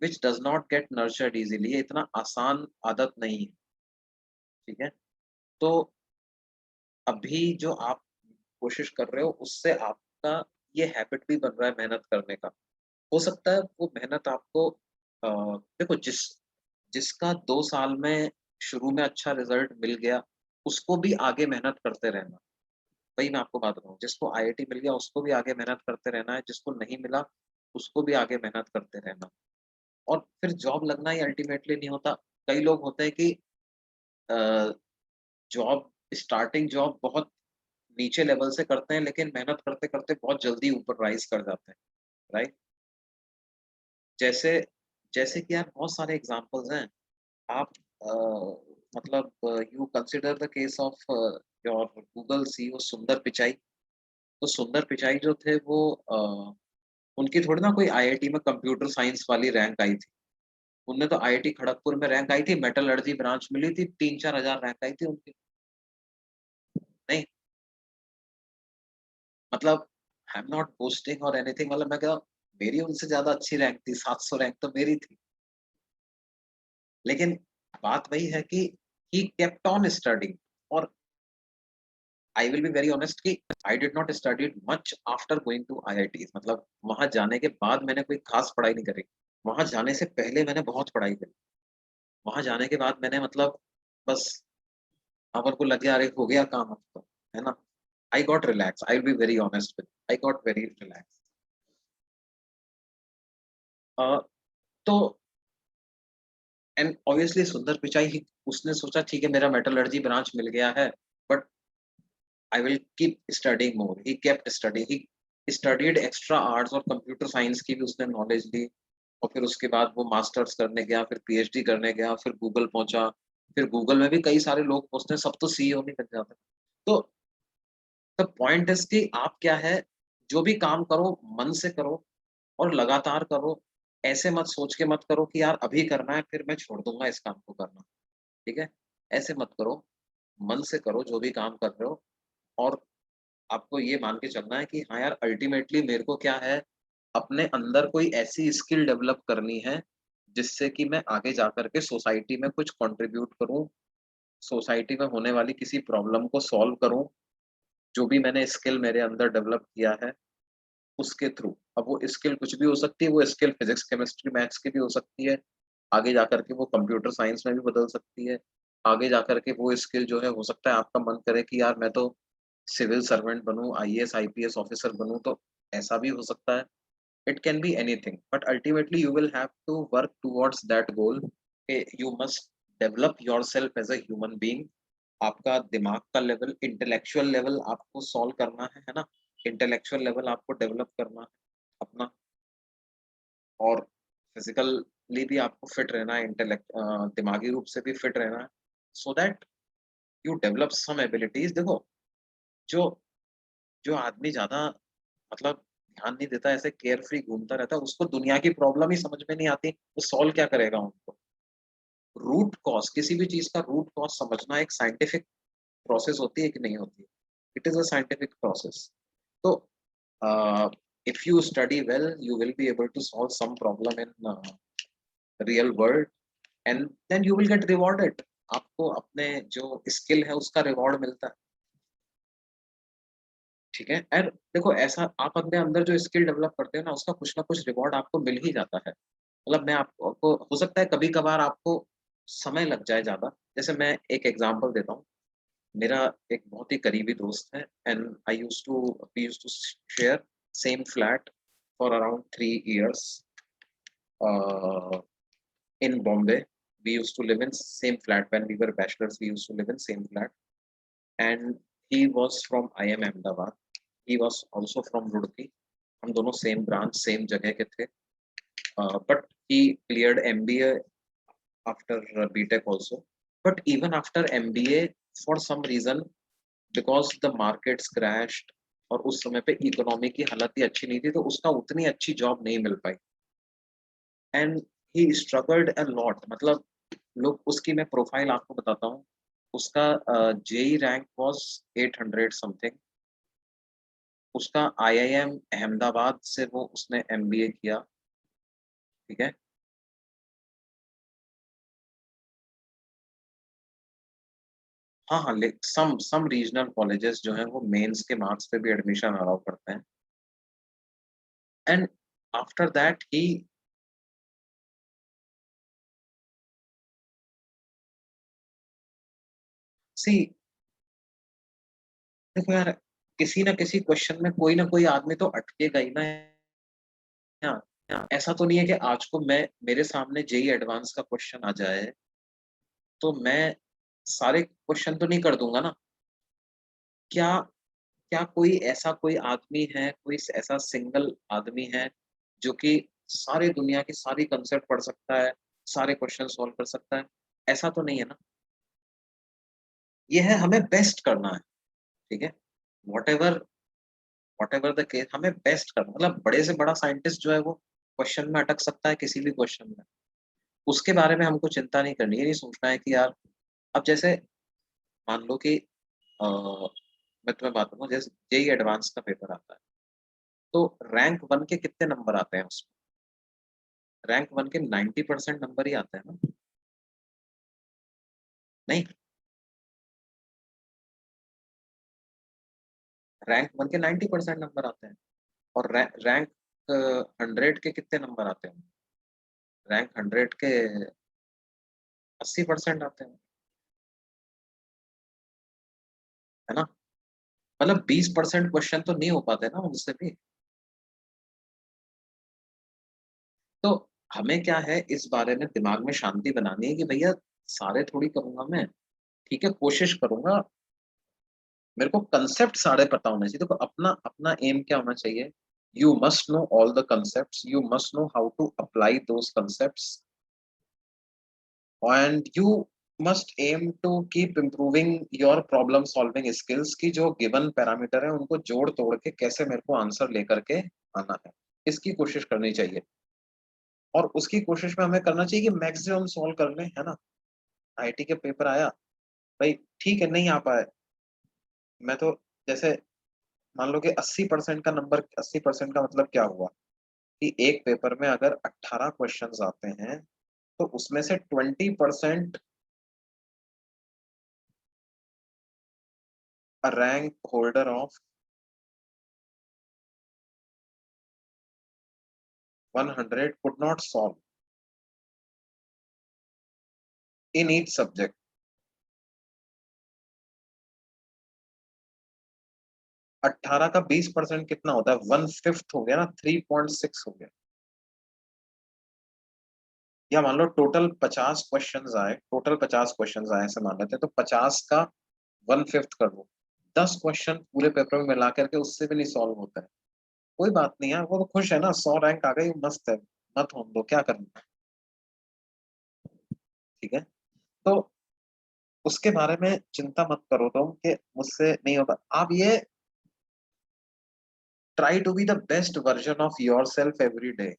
A: which does not get nurtured easily. ये इतना आसान आदत नहीं है, ठीक है। तो अभी जो आप कोशिश कर रहे हो, उससे आपका ये हैबिट भी बन रहा है मेहनत करने का। हो सकता है वो मेहनत आपको देखो, जिसका 2 साल में शुरू में अच्छा रिजल्ट मिल गया, उसको भी आगे मेहनत करते रहना। वही मैं आपको बात रहा हूँ, जिसको आईआईटी मिल गया उसको भी आगे मेहनत करते रहना है, जिसको नहीं मिला उसको भी आगे मेहनत करते रहना। और फिर जॉब लगना ही अल्टीमेटली नहीं होता। कई लोग होते हैं कि जॉब, स्टार्टिंग जॉब बहुत नीचे लेवल से करते हैं, लेकिन मेहनत करते करते बहुत जल्दी ऊपर राइज कर जाते हैं, राइट। जैसे जैसे कि यार बहुत सारे एग्जांपल्स हैं। आप मतलब you consider the case of your Google CEO सुंदर पिचाई। तो सुंदर पिचाई जो थे वो उनकी थोड़ी ना कोई आईआईटी में कंप्यूटर साइंस वाली रैंक आई थी। उनने तो आईआईटी खड़गपुर में रैंक आई थी, मेटलर्जी ब्रांच मिली थी, 3-4 हजार रैंक आई थी उनकी। नहीं, मतलब आई एम नॉट बोस्टिंग और एनीथिंग, मतलब मैं कह मेरी उनसे ज्यादा अच्छी रैंक थी, 700 रैंक तो मेरी थी। लेकिन बात वही है कि ही केप्ट ऑन स्टडिंग। और I will be very honest कि I did not studied much after going to IIT. मतलब वहां जाने के बाद मैंने कोई खास पढ़ाई नहीं करी। वहां जाने से पहले मैंने बहुत पढ़ाई करी। वहां जाने के बाद मैंने मतलब बस अपन को लग गया अरे हो गया काम अब तो, है ना। I got relax, I will be very honest with, I got very relax. तो एंड ऑब्वियसली सुंदर पिचाई उसने सोचा ठीक है मेरा मेटलर्जी ब्रांच मिल गया है, but I will keep studying more. He kept study, he studied extra arts और कंप्यूटर साइंस की भी उसने नॉलेज ली। और फिर उसके बाद वो मास्टर्स करने गया, फिर पीएचडी करने गया, फिर गूगल पहुंचा। फिर गूगल में भी कई सारे लोग पहुंचते हैं, सब तो सीईओ नहीं बन जाते। तो द पॉइंट इज कि आप क्या है, जो भी काम करो मन से करो और लगातार करो। ऐसे मत सोच के मत करो कि यार अभी करना है फिर मैं छोड़ दूंगा इस काम को करना, ठीक है। ऐसे मत करो, मन से करो जो भी काम कर रहे हो। और आपको ये मान के चलना है कि हाँ यार अल्टीमेटली मेरे को क्या है, अपने अंदर कोई ऐसी स्किल डेवलप करनी है जिससे कि मैं आगे जा करके सोसाइटी में कुछ कंट्रीब्यूट करूं, सोसाइटी में होने वाली किसी प्रॉब्लम को सॉल्व करूं। जो भी मैंने स्किल मेरे अंदर डेवलप किया है उसके थ्रू। अब वो स्किल कुछ भी हो सकती है, वो स्किल फिजिक्स केमिस्ट्री मैथ्स की भी हो सकती है, आगे जाकर के वो कंप्यूटर साइंस में भी बदल सकती है। आगे जाकर के वो स्किल जो है, हो सकता है आपका मन करे कि यार मैं तो सिविल सर्वेंट बनूं, आईएएस आईपीएस ऑफिसर बनूं, तो ऐसा भी हो सकता है। It can be anything, but ultimately you will have to work towards that goal. You must develop yourself as a human being. आपका दिमाग का लेवल, इंटेलेक्चुअल लेवल आपको सॉल्व करना है ना। इंटेलेक्चुअल लेवल आपको डेवलप करना है अपना। और फिजिकली भी आपको फिट रहना है, इंटेलेक्ट दिमागी रूप से भी फिट रहना है, so that you develop some abilities. देखो, जो जो आदमी ज्यादा मतलब ध्यान नहीं देता, ऐसे केयर फ्री घूमता रहता है, उसको दुनिया की प्रॉब्लम ही समझ में नहीं आती, वो सॉल्व क्या करेगा उनको। रूट कॉज, किसी भी चीज का रूट कॉज समझना एक साइंटिफिक प्रोसेस होती है कि नहीं होती। It is a scientific process. तो if you study well you will be able to solve some problem in real world, and then you will get rewarded। आपको अपने जो स्किल है उसका रिवॉर्ड मिलता है, ठीक है। और देखो ऐसा आप अपने अंदर जो स्किल डेवलप करते हो ना, उसका कुछ ना कुछ रिवॉर्ड आपको मिल ही जाता है। मतलब मैं आपको, हो सकता है कभी कभार आपको समय लग जाए ज्यादा। जैसे मैं एक एग्जांपल देता हूँ। मेरा एक बहुत ही करीबी दोस्त है, and I used to we used to share same flat for around 3 years in Bombay. We used to live in same flat when we were bachelors. We used to live in same flat, and he was from IM Ahmedabad. He was also from Roorkee. हम दोनों same branch same जगह के थे, but he cleared MBA after BTech also. But even after MBA, for some reason, because the markets crashed, और उस समय पे economy की हालत ही अच्छी नहीं थी, तो उसका उतनी अच्छी जॉब नहीं मिल पाई and he struggled a lot. मतलब लोग, उसकी मैं प्रोफाइल आपको बताता हूँ। उसका जेई रैंक वाज 800 समथिंग। उसका आईआईएम अहमदाबाद से वो उसने एमबीए किया, ठीक है। हाँ हाँ, सम रीजनल कॉलेजेस जो हैं वो मेंस के मार्क्स पे भी एडमिशन अलाउ करते हैं। एंड आफ्टर दैट ही, सी, देखो यार, किसी ना किसी क्वेश्चन में कोई ना कोई आदमी तो अटकेगा ही ना। ऐसा तो नहीं है कि आज को मैं, मेरे सामने जेई एडवांस का क्वेश्चन आ जाए तो मैं सारे क्वेश्चन तो नहीं कर दूंगा ना। क्या क्या कोई ऐसा कोई आदमी है, कोई ऐसा सिंगल आदमी है जो कि सारे दुनिया की सारी कंसेप्ट पढ़ सकता है, सारे क्वेश्चन सॉल्व कर सकता है? ऐसा तो नहीं है ना। ये है, हमें बेस्ट करना है, ठीक है। What ever, what ever the case, हमें बेस्ट करना, मतलब बड़े से बड़ा साइंटिस्ट जो है वो क्वेश्चन में अटक सकता है, किसी भी क्वेश्चन में। उसके बारे में हमको चिंता नहीं करनी है, ये नहीं सोचना है कि यार, अब जैसे मान लो कि मैं तुम्हें बात बताऊँ, जैसे जेई एडवांस का पेपर आता है, तो रैंक वन के कितने नंबर आते हैं उसमें? रैंक वन के 90% नंबर ही आते हैं ना? नहीं, रैंक वन के 90% नंबर आते हैं। और रैंक 100 के कितने नंबर आते हैं? रैंक 100 के 80% आते हैं, है ना? मतलब 20% क्वेश्चन तो नहीं हो पाते ना उनसे भी। तो हमें क्या है, इस बारे में दिमाग में शांति बनानी है कि भैया, सारे थोड़ी करूंगा मैं, ठीक है, कोशिश करूंगा। मेरे को कंसेप्ट सारे पता होने चाहिए। देखो, अपना अपना एम क्या होना चाहिए? You must know all the concepts, you must know how to apply those concepts, and you must aim to keep improving your problem solving skills, की जो गिवन पैरामीटर है उनको जोड़ तोड़ के कैसे मेरे को आंसर लेकर के आना है, इसकी कोशिश करनी चाहिए। और उसकी कोशिश में हमें करना चाहिए कि मैक्सिमम सॉल्व कर लें, है ना। आईटी के पेपर आया, भाई ठीक है, नहीं आ पाए, मैं तो, जैसे मान लो कि 80% का नंबर, 80% का मतलब क्या हुआ कि एक पेपर में अगर 18 क्वेश्चंस आते हैं तो उसमें से 20% rank holder of 100 could not solve in each subject. 18 का 20% कितना होता है? 1/5 हो गया ना, 3.6 हो गया। या मान लो टोटल 50 क्वेश्चंस आए, ऐसे मान लेते हैं, तो 50 का 1/5 कर लो, 10 क्वेश्चन पूरे पेपर में मिला करके उससे भी नहीं सॉल्व होता है। कोई बात नहीं यार, वो तो खुश है ना, 100 रैंक आ गई, मस्त है, मत होने दो, क्या करना है, ठीक है। तो उसके बारे में चिंता मत करो तुम कि मुझसे नहीं होगा। आप ये try to be the best version of yourself every day,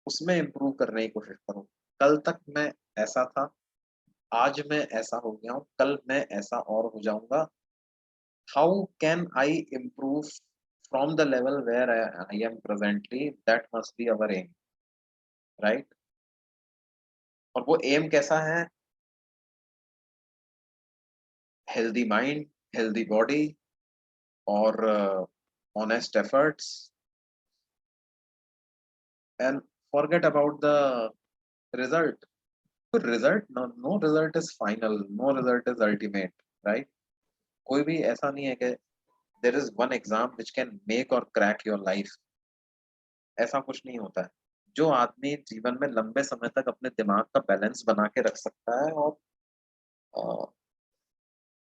A: उसमें इम्प्रूव करने की कोशिश करो। कल तक मैं ऐसा था, आज मैं ऐसा हो गया हूँ, कल मैं ऐसा और हो जाऊंगा। How can I improve from the level where I am presently? That must be our aim, right. और वो एम कैसा है? हेल्दी माइंड, हेल्दी बॉडी, और honest efforts, and forget about the result. तो result, no no result is final, no result is ultimate, right. कोई भी ऐसा नहीं है कि there is one exam which can make और क्रैक योर लाइफ। ऐसा कुछ नहीं होता है। जो आदमी जीवन में लंबे समय तक अपने दिमाग का बैलेंस बना के रख सकता है और अ,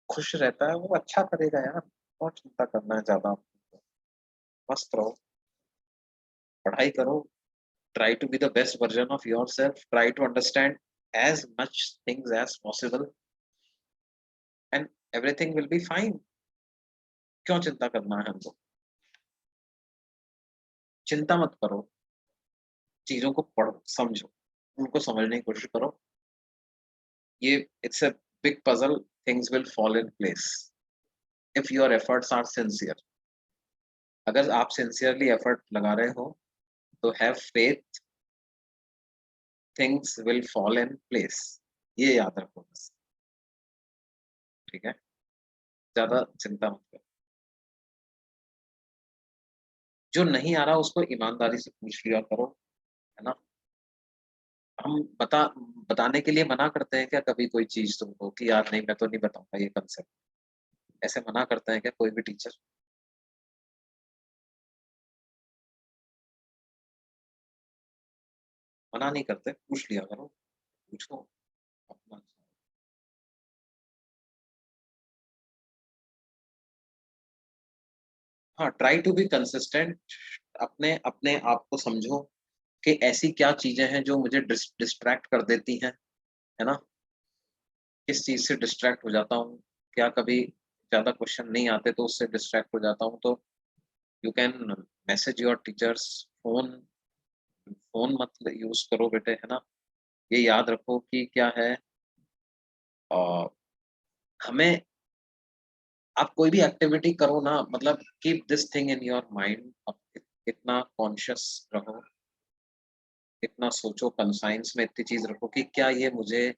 A: खुश रहता है, वो अच्छा करेगा यार। और चिंता करना है ज्यादा? मस्त रहो, पढ़ाई करो, try to be the best version of yourself, try to understand as much things as possible, and everything will be fine। क्यों चिंता करना है हमको? चिंता मत करो, चीज़ों को पढ़ो, समझो, उनको समझने की कोशिश करो। ये it's a big puzzle, things will fall in place if your efforts are sincere. अगर आप सिंसियरली एफर्ट लगा रहे हो, तो have faith, things will fall in place. ये याद रखो बस, ठीक है? ज़्यादा चिंता मत करो। जो नहीं आ रहा उसको ईमानदारी से पूछ लिया करो, है ना? हम बताने के लिए मना करते हैं क्या कभी कोई चीज़ तुमको कि यार नहीं मैं तो नहीं बताऊँगा ये कांसेप्ट, ऐसे मना करते हैं क्या कोई भी टीचर? मना नहीं करते, पूछ लिया करो, पूछो अपना। हाँ, ट्राई टू बी कंसिस्टेंट। अपने अपने आप को समझो कि ऐसी क्या चीज़ें हैं जो मुझे डिस्ट्रैक्ट कर देती हैं, है ना? किस चीज़ से डिस्ट्रैक्ट हो जाता हूँ? क्या कभी ज़्यादा क्वेश्चन नहीं आते तो उससे डिस्ट्रैक्ट हो जाता हूँ, तो you can message your teachers. Phone phone मत यूज़ करो बेटे, है ना? ये याद रखो कि क्या है, अ, हमें आप कोई भी एक्टिविटी करो ना, मतलब keep this thing in your mind. आप इतना कॉन्शियस रहो, इतना सोचो, कंसाइंस में इतनी चीज़ रखो कि क्या ये मुझे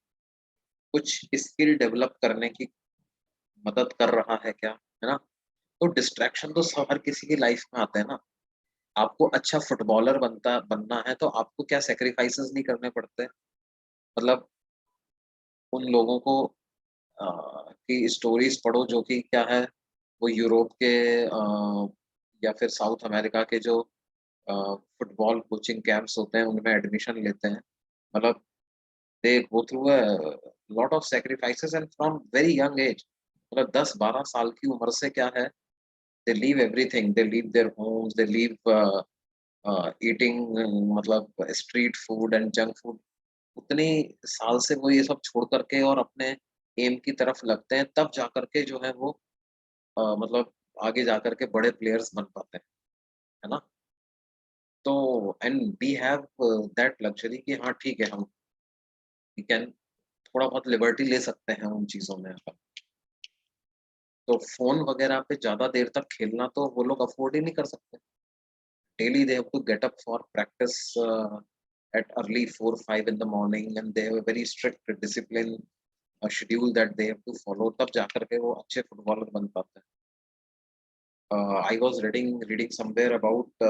A: कुछ स्किल डेवलप करने की मदद कर रहा है क्या? है ना? तो डिस्ट्रैक्शन तो हर किसी की लाइफ में आते हैं ना। आपको अच्छा फुटबॉलर बनना है तो आपको क्या सैक्रिफाइसेस नहीं करने पड़ते? मतलब उन लोगों को की स्टोरीज़ पढ़ो जो कि क्या है, वो यूरोप के या फिर साउथ अमेरिका के जो फुटबॉल कोचिंग कैंप्स होते हैं उनमें एडमिशन लेते हैं। मतलब they go through a lot of sacrifices and from very young age, मतलब 10-12 साल की उम्र से क्या है, they leave everything, they leave their homes, they leave eating, मतलब street food and junk food. उतने साल से वो ये सब छोड़ करके और अपने एम की तरफ लगते हैं, तब जाकर के जो है वो मतलब आगे जाकर के बड़े प्लेयर्स बन पाते हैं, है ना? तो and we have that luxury कि हाँ, ठीक है, हम वी कैन थोड़ा बहुत लिबर्टी ले सकते हैं उन चीज़ों में अपन। तो फ़ोन वगैरह पे ज़्यादा देर तक खेलना तो वो लोग अफ़ोर्ड ही नहीं कर सकते। Daily they have to get up for practice at early 4-5 in the morning, and they have a very strict discipline schedule that they have to follow, तब जाकर के वो अच्छे फुटबॉलर बन पाते हैं। I was reading somewhere about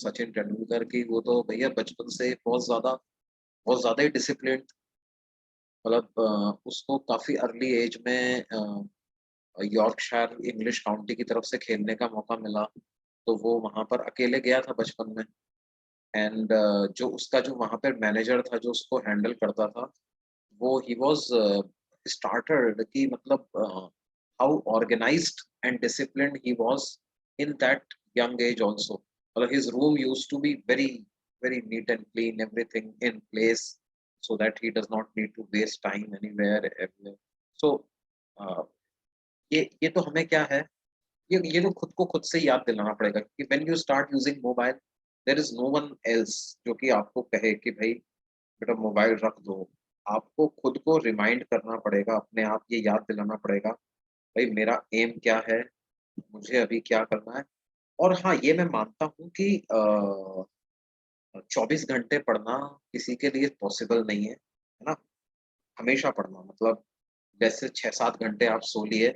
A: Sachin Tendulkar की वो तो भैया बचपन से बहुत ज़्यादा ही डिसिप्लिन्ड, मतलब उसको काफ़ी अर्ली एज में यॉर्कशायर इंग्लिश काउंटी की तरफ से खेलने का मौका मिला, तो वो वहाँ पर अकेले गया था बचपन में। एंड जो उसका जो वहाँ पे मैनेजर था जो उसको हैंडल करता था, वो ही वाज़ स्टार्टर्ड कि मतलब how organised and disciplined he was in that young age also. मतलब his room used to be very very neat and clean, everything in place, so that he does not need to waste time anywhere everywhere. So uh, ये तो हमें क्या है, ये तो खुद को खुद से ही याद दिलाना पड़ेगा कि when you start using mobile, there is no one else जो कि आपको कहे कि भई बेटा मोबाइल रख दो। आपको खुद को रिमाइंड करना पड़ेगा, अपने आप ये याद दिलाना पड़ेगा, भई मेरा एम क्या है? मुझे अभी क्या करना है? और हाँ, ये मैं मानता हूँ कि 24 घंटे पढ़ना किसी के लिए पॉसिबल नहीं है, है ना? हमेशा पढ़ना मतलब जैसे 6-7 घंटे आप सो लिए,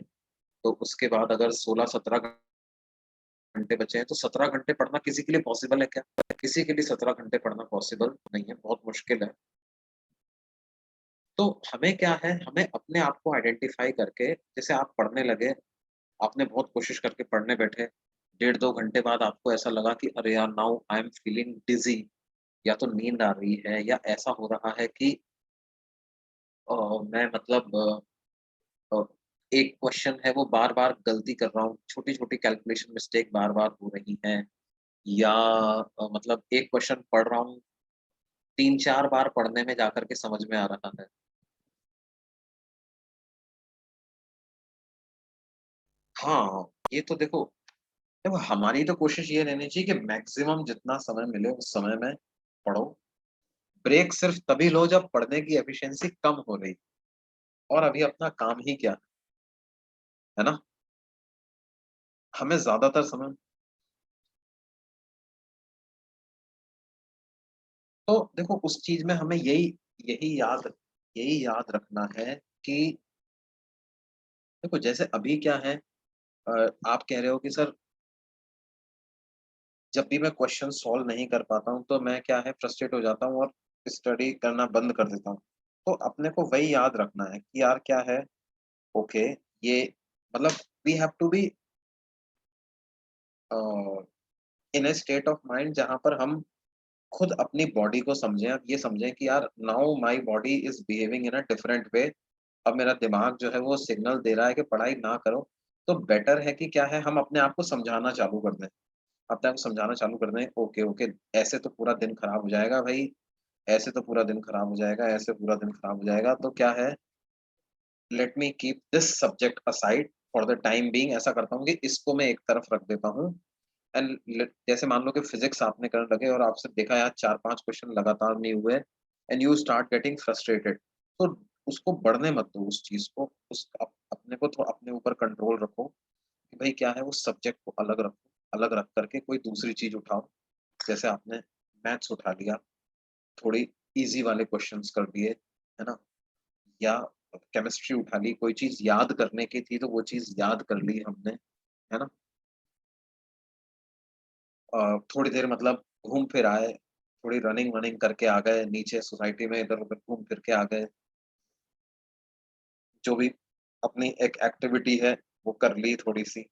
A: तो उसके बाद अगर 16-17 घंटे बचे हैं, तो 17 घंटे पढ़ना किसी के लिए पॉसिबल है क्या? किसी के लिए 17 घंटे पढ़ना पॉसिबल नहीं है, बहुत मुश्किल है। तो हमें क्या है, हमें अपने आप को आइडेंटिफ़ाई करके जैसे आप पढ़ने लगे, आपने बहुत कोशिश करके पढ़ने बैठे, डेढ़ 2 घंटे बाद आपको ऐसा लगा कि अरे यार now I am feeling digi, या तो नींद आ रही है या ऐसा हो रहा है कि मैं मतलब अ, एक क्वेश्चन है वो बार-बार गलती कर रहा हूँ, छोटी-छोटी कैलकुलेशन मिस्टेक बार-बार हो रही हैं, या मतलब एक क्वेश्चन पढ़ रहा हूँ, 3-4 बार पढ़ने में जाकर के समझ में आ रहा है। हाँ, ये तो देखो देखो हमारी तो कोशिश ये रहनी चाहिए कि मैक्सिमम जितना समय मिले उस समय में पढ़ो। ब्रेक सिर्फ तभी लो जब पढ़ने की एफिशिएंसी कम हो रही, और अभी अपना काम ही क्या है ना, हमें ज्यादातर समय। तो देखो उस चीज में हमें यही यही याद यही याद रखना है कि देखो जैसे अभी क्या है, आप कह रहे हो कि सर जब भी मैं क्वेश्चन सॉल्व नहीं कर पाता हूँ तो मैं क्या है फ्रस्ट्रेट हो जाता हूँ और स्टडी करना बंद कर देता हूँ। तो अपने को वही याद रखना है कि यार क्या है, ओके, ये मतलब we have to be in a state of mind जहां पर हम खुद अपनी बॉडी को समझें, अब ये समझें कि यार now my body is behaving in a different way. अब मेरा दिमाग जो है वो सिग्नल दे रहा है कि पढ़ाई ना करो। तो बेटर है कि क्या है, हम अपने आप को समझाना चालू कर दें, अपने आप को समझाना चालू कर दें, ओके ओके, ऐसे तो पूरा दिन खराब हो जाएगा भाई, ऐसे तो पूरा दिन खराब हो जाएगा, ऐसे पूरा दिन खराब हो जाएगा, तो क्या है, let me keep this subject aside for the time being. ऐसा करता हूँ कि इसको मैं एक तरफ रख देता हूँ। एंड जैसे मान लो कि फिजिक्स आपने करने लगे और आपसे देखा यार 4-5 क्वेश्चन लगातार नहीं हुए, and you start getting frustrated, तो उसको बढ़ने मत दो, उस चीज को, अपने को थोड़ा अपने ऊपर कंट्रोल रखो कि भाई क्या है, उस सब्जेक्ट को अलग रखो, अलग रख करके कोई दूसरी चीज उठाओ। जैसे आपने मैथ्स उठा लिया, थोड़ी इजी वाले क्वेश्चंस कर दिए, है ना, या केमिस्ट्री उठा ली, कोई चीज याद करने की थी तो वो चीज याद कर ली हमने, है ना। थोड़ी देर मतलब घूम फिर आए, थोड़ी रनिंग वनिंग करके आ गए, नीचे सोसाइटी में इधर-उधर घूम फिर के आ गए, जो भी अपनी एक एक्टिविटी है वो कर ली थोड़ी-सी,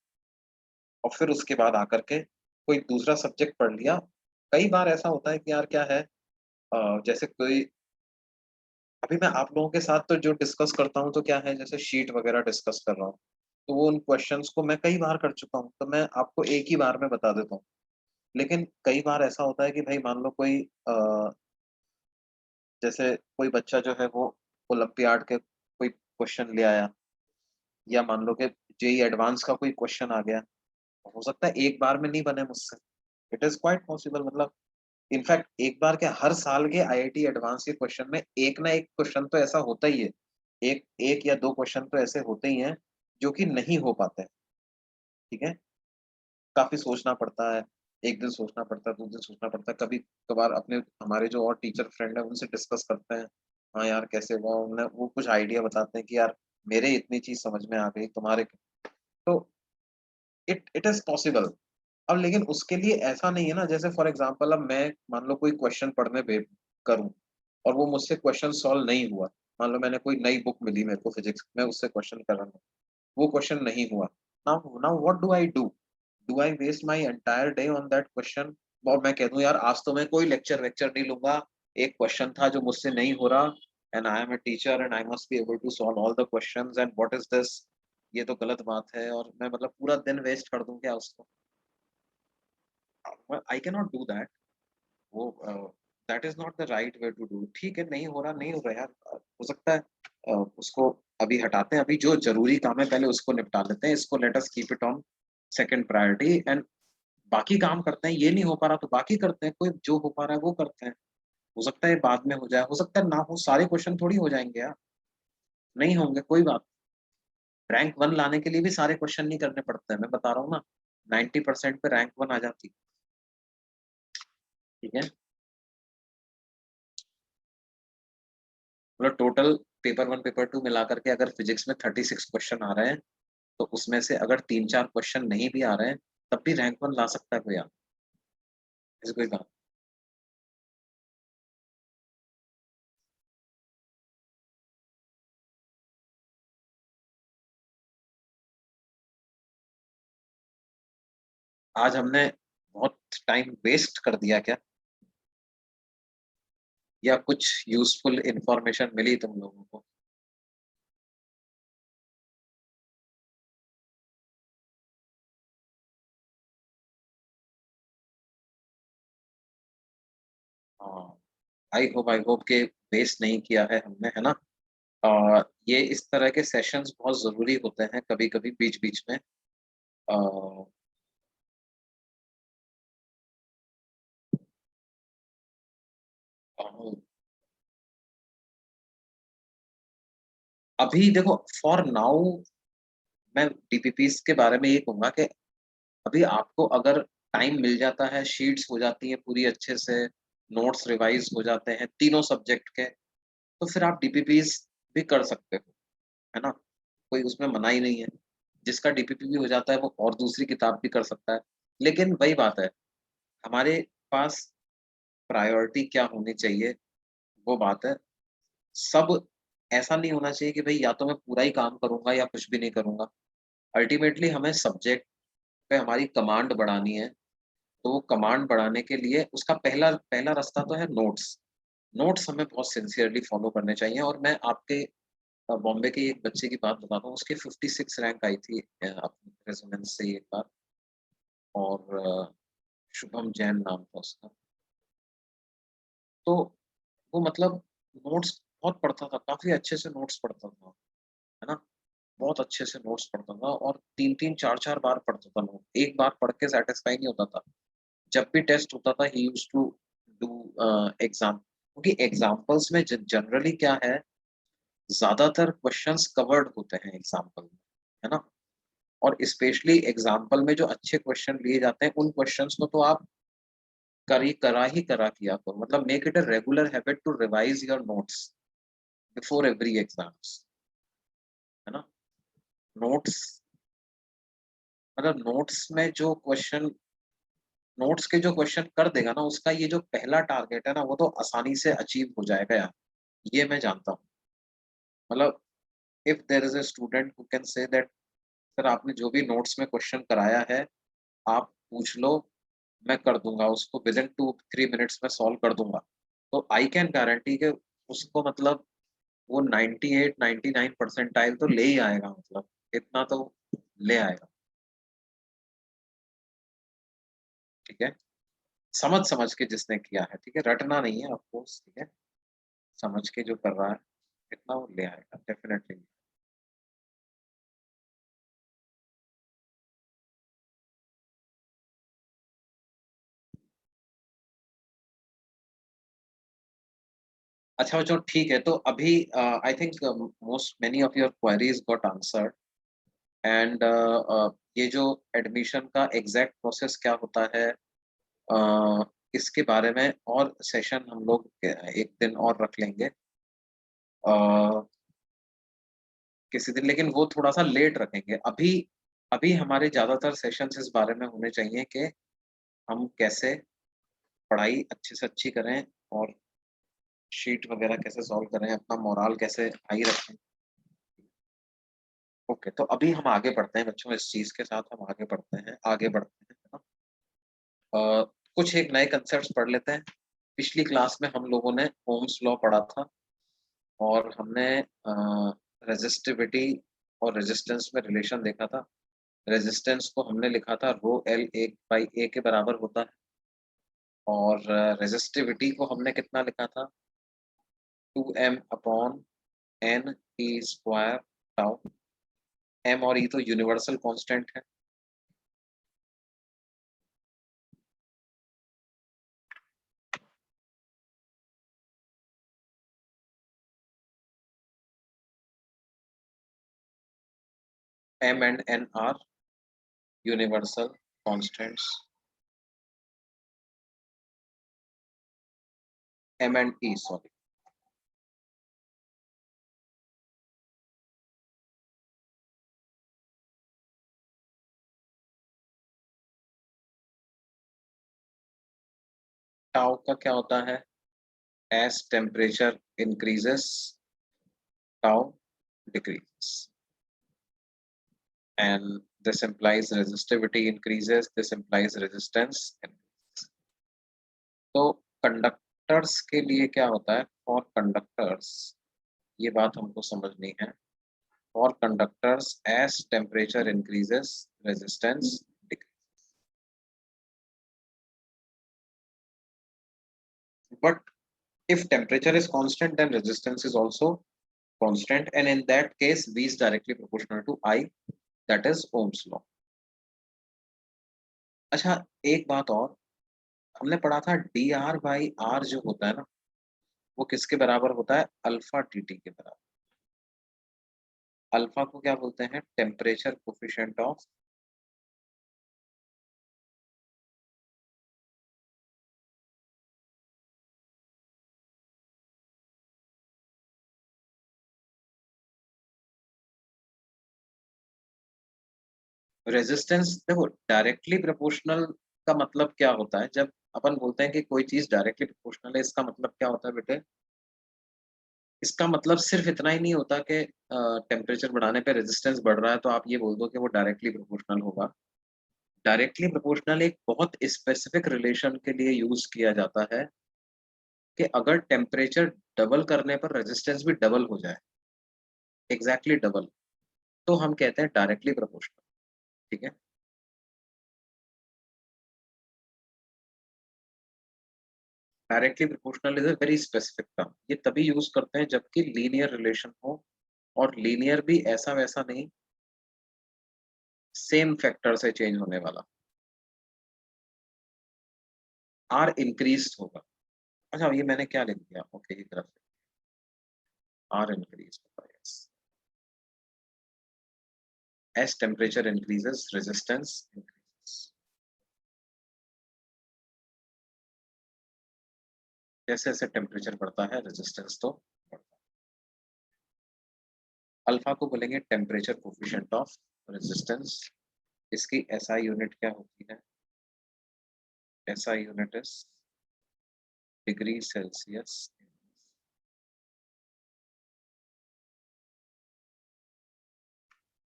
A: और फिर उसके बाद आकर के कोई दूसरा सब्जेक्ट पढ़ लिया। कई बार ऐसा होता है कि यार क्या है, जैसे कोई अभी मैं आप लोगों के साथ तो जो डिस्कस करता हूँ तो क्या है, जैसे शीट वगैरह डिस्कस कर रहा हूँ, तो वो उन क्वेश्चंस को मैं कई बार कर चुका हूँ, तो मैं आपको एक ही बार में बता देता हूँ। लेकिन कई बार ऐसा होता है कि भाई मान लो कोई जैसे कोई बच्चा जो है वो ओलंपियाड के कोई क्वेश्चन ले आया, या मान लो कि जेईई एडवांस का कोई क्वेश्चन आ गया, हो सकता है एक बार में नहीं बने मुझसे, इट इज क्वाइट पॉसिबल, मतलब इनफैक्ट एक बार क्या, हर साल के आईआईटी एडवांस के क्वेश्चन में एक ना एक क्वेश्चन तो ऐसा होता ही है, एक एक या दो क्वेश्चन तो ऐसे होते ही हैं जो कि नहीं हो पाते हैं, ठीक है। काफ़ी सोचना पड़ता है, 1 दिन सोचना पड़ता है, 2 दिन सोचना पड़ता है, कभी-कभार अपने हमारे जो और टीचर फ्रेंड हैं उनसे डिस्कस करते हैं, हाँ यार कैसे हुआ? उन्हें वो कुछ आइडिया बताते हैं कि यार मेरे इतनी चीज़ समझ में आ गई, तुम्हारे तो इट इज़ पॉसिबल। अब लेकिन उसके लिए ऐसा नहीं है ना, जैसे फॉर एग्ज़ाम्पल अब मैं मान लो कोई क्वेश्चन पढ़ने बे करूँ और वो मुझसे क्वेश्चन सॉल्व नहीं हुआ। मान लो मैंने कोई नई बुक मिली मेरे को फिज़िक्स में, उससे क्वेश्चन कर रहा हूँ, वो क्वेश्चन नहीं हुआ। Now now what do I do? Do I waste my entire day on that question? और मैं कह दूं यार आज तो मैं कोई लेक्चर वेक्चर नहीं लूंगा, एक क्वेश्चन था जो मुझसे नहीं हो रहा, and I am a teacher and I must be able to solve all the questions, and what is this, ये तो गलत बात है, और मैं मतलब पूरा दिन वेस्ट कर दूं क्या उसको? I can not do that. वो that is not the right way to do. ठीक है, नहीं हो रहा, नहीं हो रहा यार, हो सकता है उसको अभी हटाते हैं, अभी जो जरूरी काम है पहले उसको निपटा लेते हैं, इसको let us keep it on second priority, and बाकी काम करते हैं। ये नहीं हो पा रहा तो बाकी करते हैं, कोई जो हो पा रहा है वो करते हैं। हो सकता है बाद में हो जाए, हो सकता है ना हो, सारे क्वेश्चन थोड़ी हो जाएंगे यार, नहीं होंगे, कोई बात। रैंक वन लाने के लिए भी सारे क्वेश्चन नहीं करने पड़ते हैं, मैं बता रहा हूँ ना, 90% पे रैंक वन आ जाती है, ठीक है। मतलब total paper one paper two मिला करके अगर फिजिक्स में 36 क्वेश्चन आ रहे हैं, तो उसमें से अगर 3-4 क्वेश्चन नहीं भी आ रहे हैं, तब भी रैंक वन ला सकता है कोई, यार ऐसी कोई बात। आज हमने बहुत टाइम वेस्ट कर दिया क्या, या कुछ यूजफुल इंफॉर्मेशन मिली तुम लोगों को? हाँ, आई होप के वेस्ट नहीं किया है हमने, है ना। ये इस तरह के सेशंस बहुत जरूरी होते हैं कभी कभी बीच बीच में। अभी देखो, फॉर नाउ मैं डीपीपीस के बारे में ये कहूंगा कि अभी आपको अगर टाइम मिल जाता है, शीट्स हो जाती है पूरी अच्छे से, नोट्स रिवाइज हो जाते हैं तीनों सब्जेक्ट के, तो फिर आप डीपीपीस भी कर सकते हो, है ना? कोई उसमें मनाही नहीं है। जिसका डीपीपी भी हो जाता है वो और दूसरी किताब भी कर सकता है। लेकिन वही बात है, हमारे पास प्रायोरिटी क्या होनी चाहिए, वो बात है। सब ऐसा नहीं होना चाहिए कि भई या तो मैं पूरा ही काम करूँगा या कुछ भी नहीं करूँगा। अल्टीमेटली हमें सब्जेक्ट पे हमारी कमांड बढ़ानी है, तो वो कमांड बढ़ाने के लिए उसका पहला पहला रास्ता तो है नोट्स। नोट्स हमें बहुत सिंसियरली फॉलो करने चाहिए, और मैं आपके बॉम्बे के एक बच्चे की बात बताता हूँ, उसकी 56 रैंक आई थी अपनी रेजोनेंस से एक बार, और शुभम जैन नाम था उसका। तो वो मतलब नोट्स बहुत पढ़ता था, काफ़ी अच्छे से नोट्स पढ़ता था, है ना? बहुत अच्छे से नोट्स पढ़ता था और 3-3 4-4 बार पढ़ता था नोट। एक बार पढ़ के सैटिस्फाई नहीं होता था। जब भी टेस्ट होता था he used to do exam, क्योंकि एग्ज़ाम्पल्स में ज जनरली क्या है, ज़्यादातर क्वेश्चन्स कवर्ड होते हैं एग्ज़ाम्पल में, है ना? और स्पेशली एग्ज़ाम्पल में जो अच्छे क्वेश्चन लिए जाते हैं, उन क्वेश्चन्स को तो आप करा किया करो। मतलब make it a regular habit to revise your notes before every exams, है ना? नोट्स, मतलब नोट्स के जो क्वेश्चन कर देगा ना, उसका ये जो पहला टारगेट है ना, वो तो आसानी से अचीव हो जाएगा यार, ये मैं जानता हूँ। मतलब if there is a student who can say that sir आपने जो भी नोट्स में क्वेश्चन कराया है, आप पूछ लो, मैं कर दूँगा उसको विदिन 2-3 मिनट्स में सॉल्व कर दूँगा। तो आई कैन गारंटी कि उसको मतलब वो 98-99 परसेंटाइल तो ले ही आएगा, मतलब इतना तो ले आएगा, ठीक है? समझ-समझ के जिसने किया है, ठीक है? रटना नहीं है ऑफ कोर्स, ठीक है? समझ के जो कर रहा है, इतना वो ले आएगा डेफिनिटली। अच्छा बच्चों, ठीक है, तो अभी I think most many of your queries got answered, and ये जो एडमिशन का एग्जैक्ट प्रोसेस क्या होता है, इसके बारे में और सेशन हम लोग एक दिन और रख लेंगे किसी दिन, लेकिन वो थोड़ा सा लेट रखेंगे। अभी अभी हमारे ज्यादातर सेशंस इस बारे में होने चाहिए कि हम कैसे पढ़ाई अच्छे से अच्छी करें, और शीट वगैरह कैसे सॉल्व करें, अपना मोरल कैसे हाई रखें। ओके, तो अभी हम आगे बढ़ते हैं बच्चों, इस चीज के साथ हम आगे बढ़ते हैं, है ना? अ, कुछ एक नए कंसेप्ट्स पढ़ लेते हैं। पिछली क्लास में हम लोगों ने ओम्स लॉ पढ़ा था, और हमने रेजिस्टिविटी और रेजिस्टेंस में रिलेशन देखा था। रेजिस्टेंस को हमने लिखा था रो एल 1/a के बराबर होता है, और रेजिस्टिविटी को हमने कितना लिखा था, 2m upon n e square tau. M और ई तो यूनिवर्सल कांस्टेंट है, m and n are universal constants, m and e sorry. Tau का क्या होता है, as temperature increases tau decreases, and this implies resistivity increases, this implies resistance increases. तो conductors के लिए क्या होता है, फॉर कंडक्टर्स, ये बात हमको समझनी है। For conductors as temperature increases resistance decrease, but if temperature is constant then resistance is also constant, and in that case V is directly proportional to I, that is Ohm's law. अच्छा, एक बात और, हमने पढ़ा था D R by are जो होता है ना, वो किसके बराबर होता है? अल्फा टीटी के बराबर। अल्फा को क्या बोलते हैं? Temperature coefficient of resistance. देखो डायरेक्टली प्रोपोर्शनल का मतलब क्या होता है? जब अपन बोलते हैं कि कोई चीज डायरेक्टली प्रोपोर्शनल है, इसका मतलब क्या होता है बेटे? इसका मतलब सिर्फ इतना ही नहीं होता कि टेम्परेचर बढ़ाने पे रेजिस्टेंस बढ़ रहा है तो आप ये बोल दो कि वो डायरेक्टली प्रोपोर्शनल होगा। डायरेक्टली प्रोपोर्शनल एक बहुत स्पेसिफिक रिलेशन के लिए यूज किया जाता है कि अगर टेम्परेचर डबल करने पर रेजिस्टेंस भी डबल हो जाए, एग्जैक्टली डबल, तो हम कहते हैं डायरेक्टली प्रोपोर्शनल। ठीक है। Directly proportional is a very specific term. ये तभी यूज करते हैं जबकि लीनियर रिलेशन हो, और लीनियर भी ऐसा वैसा नहीं, सेम फैक्टर से चेंज होने वाला। आर इंक्रीज होगा। अच्छा ये मैंने क्या लिख दिया? ओके की तरफ से आर इंक्रीज होगा। Yes, as temperature increases resistance increases. जैसे जैसे टेम्परेचर बढ़ता है रेजिस्टेंस तो बढ़ता है। अल्फा को बोलेंगे टेम्परेचर कोफिशिएंट ऑफ रेजिस्टेंस। इसकी एसआई यूनिट क्या होती है? SI unit is degree Celsius.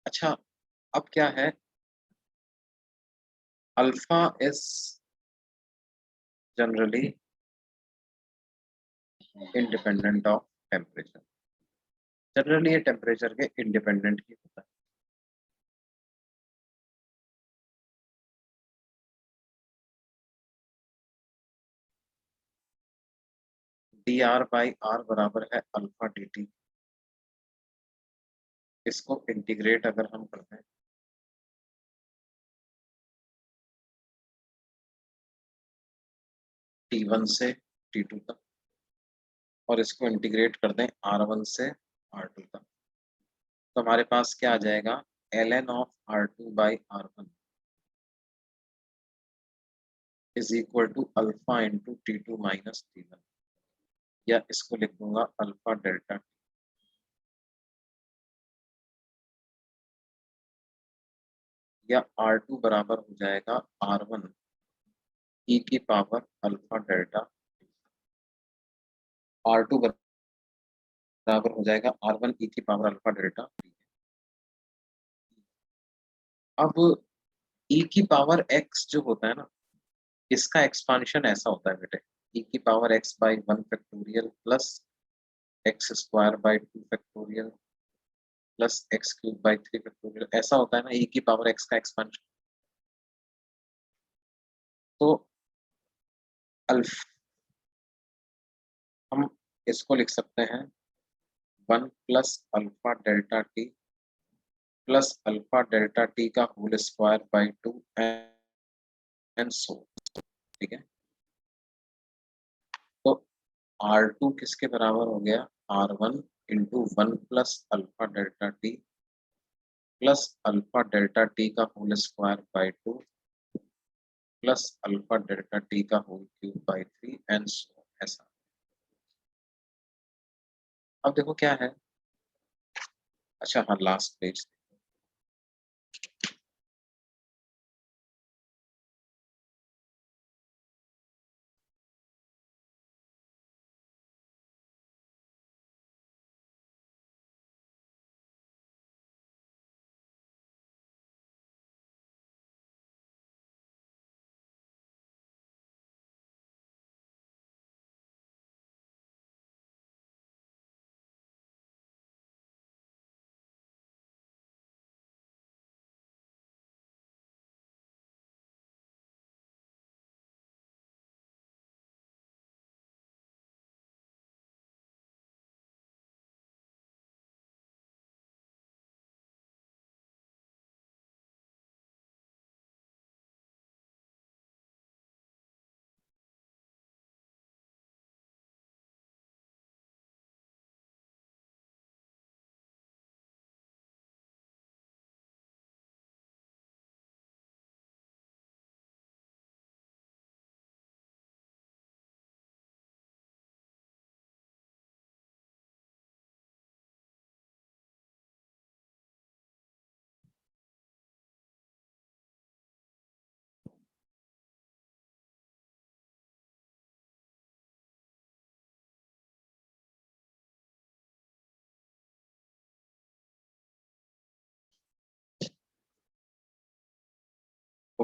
A: अच्छा, अब क्या है? Alpha is generally independent of temperature. Generally ये टेम्परेचर के इंडिपेंडेंट ही होता है। डी आर बाई आर बराबर है अल्फा डी टी। इसको इंटीग्रेट अगर हम करते हैं T1 से T2 तक, और इसको इंटीग्रेट कर दें R1 से R2 तक, तो हमारे पास क्या आ जाएगा? ln of R2 by R1 is equal to alpha into T2 minus T1, या इसको लिख दूंगा अल्फा डेल्टा, या R2 बराबर हो जाएगा R1 ई की पावर अल्फा डेल्टा। R2 बराबर हो जाएगा R1 ई की पावर अल्फा डेल्टा। अब ई की पावर x जो होता है ना, इसका एक्सपांशन ऐसा होता है बेटे, ई की power x by 1 factorial plus x square by 2 factorial plus x cube by 3 factorial, ऐसा होता है ना ई की पावर x का एक्सपांशन। तो अल्फ हम इसको लिख सकते हैं 1 plus alpha delta T plus alpha delta T का whole square by 2 and so. ठीक है। तो R2 किसके बराबर हो गया? R1 into 1 plus alpha delta T plus alpha delta T का whole square by 2 plus alpha delta T का whole cube by 3 and so ऐसा। अब देखो क्या है। अच्छा हाँ, लास्ट पेज।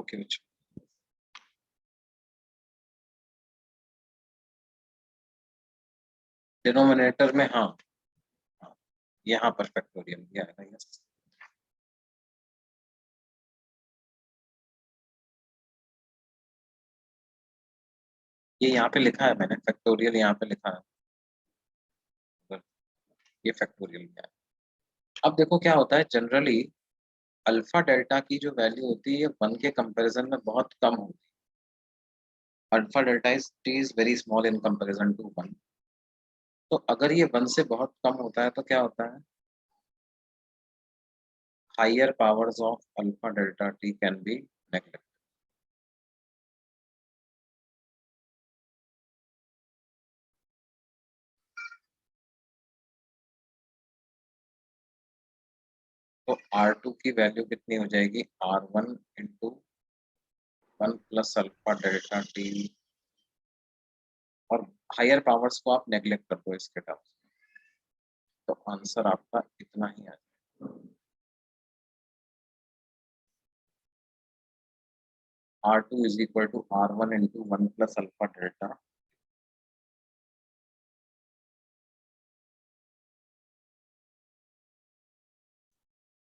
A: ओके बच्चों, डिनोमिनेटर में हाँ, हाँ यहाँ पर फैक्टोरियल भी आएगा। यस, ये यहाँ पे लिखा है मैंने, फैक्टोरियल यहाँ पे लिखा है, ये फैक्टोरियल भी है। अब देखो क्या होता है, जनरली अल्फा डेल्टा की जो वैल्यू होती है ये 1 के कंपैरिजन में बहुत कम होती है। Alpha delta is T is very small in comparison to 1। तो अगर ये 1 से बहुत कम होता है तो क्या होता है, higher powers of alpha delta T can be neglected. तो R2 की वैल्यू कितनी हो जाएगी, R1 into 1 plus alpha delta T, और हायर पावर्स को आप नेग्लेक्ट कर दो इसके टर्म्स में, तो आंसर आपका इतना ही आ जाएगा। R2 is equal to R1 into 1 plus alpha delta,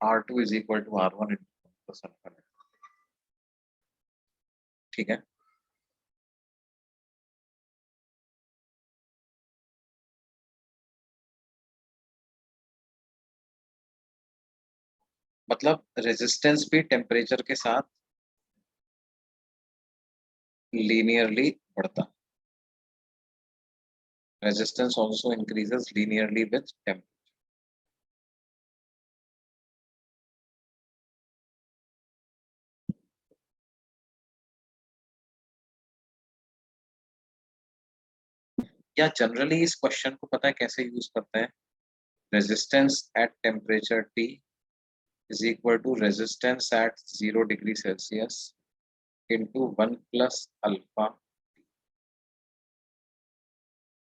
A: R2 is equal to R1 into 1 plus alpha delta। ठीक है, मतलब रेजिस्टेंस भी टेम्परेचर के साथ लीनियरली बढ़ता है। Resistance also increases linearly with temperature। या जनरली इस क्वेश्चन को पता है कैसे यूज करते हैं, resistance at temperature T is equal to resistance at 0 degree Celsius into 1 plus alpha।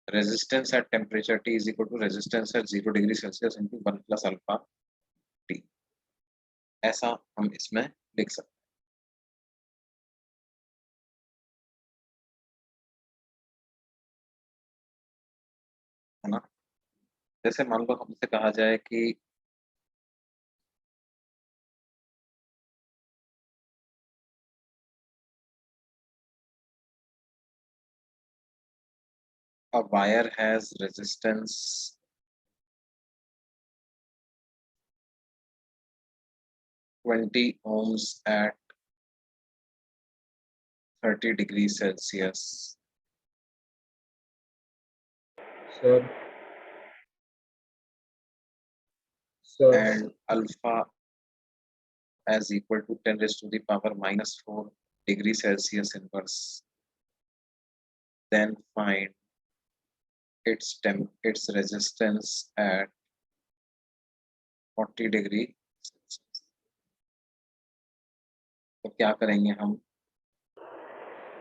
A: Resistance at temperature T is equal to resistance at 0 degree Celsius into 1 plus alpha T। ऐसा हम इसमें लिख सकते हैं, है ना। जैसे मान लो हमसे कहा जाए कि a wire has resistance 20 ohms at 30 degrees Celsius
B: sir sir
A: and alpha as equal to 10 raised to the power minus 4 degree Celsius inverse, then find its resistance at 40 degree Celsius। तो क्या करेंगे हम,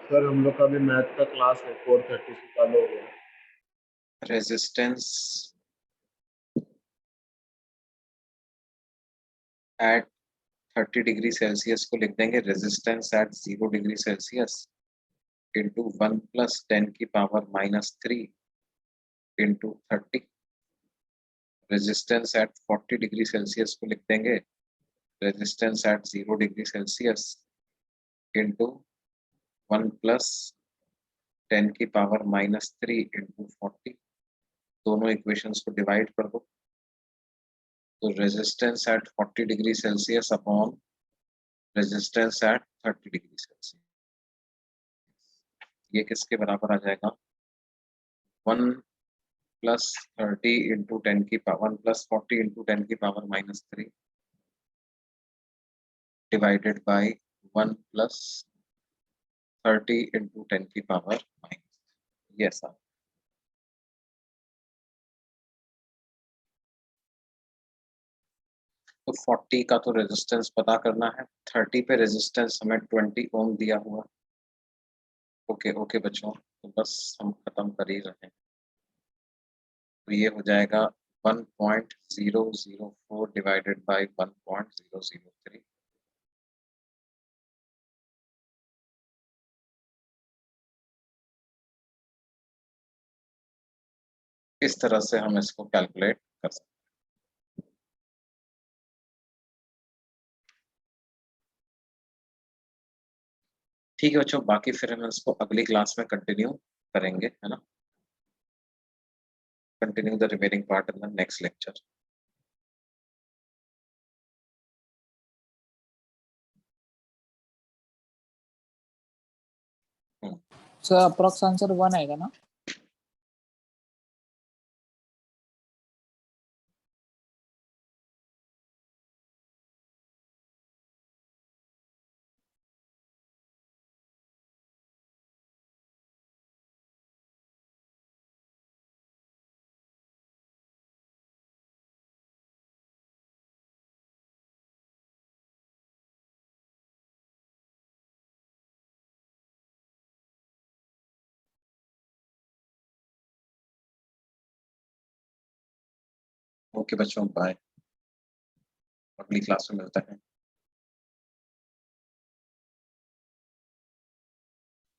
B: सर हम लोग का भी math का class है 4:30 से चालू हो गया।
A: रेजिस्टेंस एट 30 डिग्री सेल्सियस को लिख देंगे resistance at 0 degree Celsius into 1 plus 10 की power minus 3 into 30। Resistance at 40 degree Celsius को लिख देंगे resistance at 0 degree Celsius into 1 plus 10 की पावर माइनस 3 इंटू 40। दोनों इक्वेशंस को डिवाइड कर दो, तो resistance at 40 degree Celsius upon resistance at 30 degree Celsius, ये किसके बराबर आ जाएगा, 1 प्लस 30 इंटू 10 की पावर 1 प्लस 40 इंटू 10 की power minus 3 divided by 1 plus 30 into 10 की पावर माइनस, ये ऐसा। तो 40 का तो रेजिस्टेंस पता करना है, 30 पे रेजिस्टेंस हमें 20 ओम दिया हुआ। ओके ओके बच्चों, तो बस हम खत्म कर ही रहे हैं। तो ये हो जाएगा 1.004 डिवाइडेड बाय 1.003। इस तरह से हम इसको कैलकुलेट कर सकते हैं। ठीक है बच्चों, बाकी फिर हम इसको अगली क्लास में कंटिन्यू करेंगे, है ना। Continue the remaining part in the next lecture.
C: Sir approx answer 1 आएगा ना?
A: ओके बच्चों, बाय, अगली क्लास में मिलते हैं।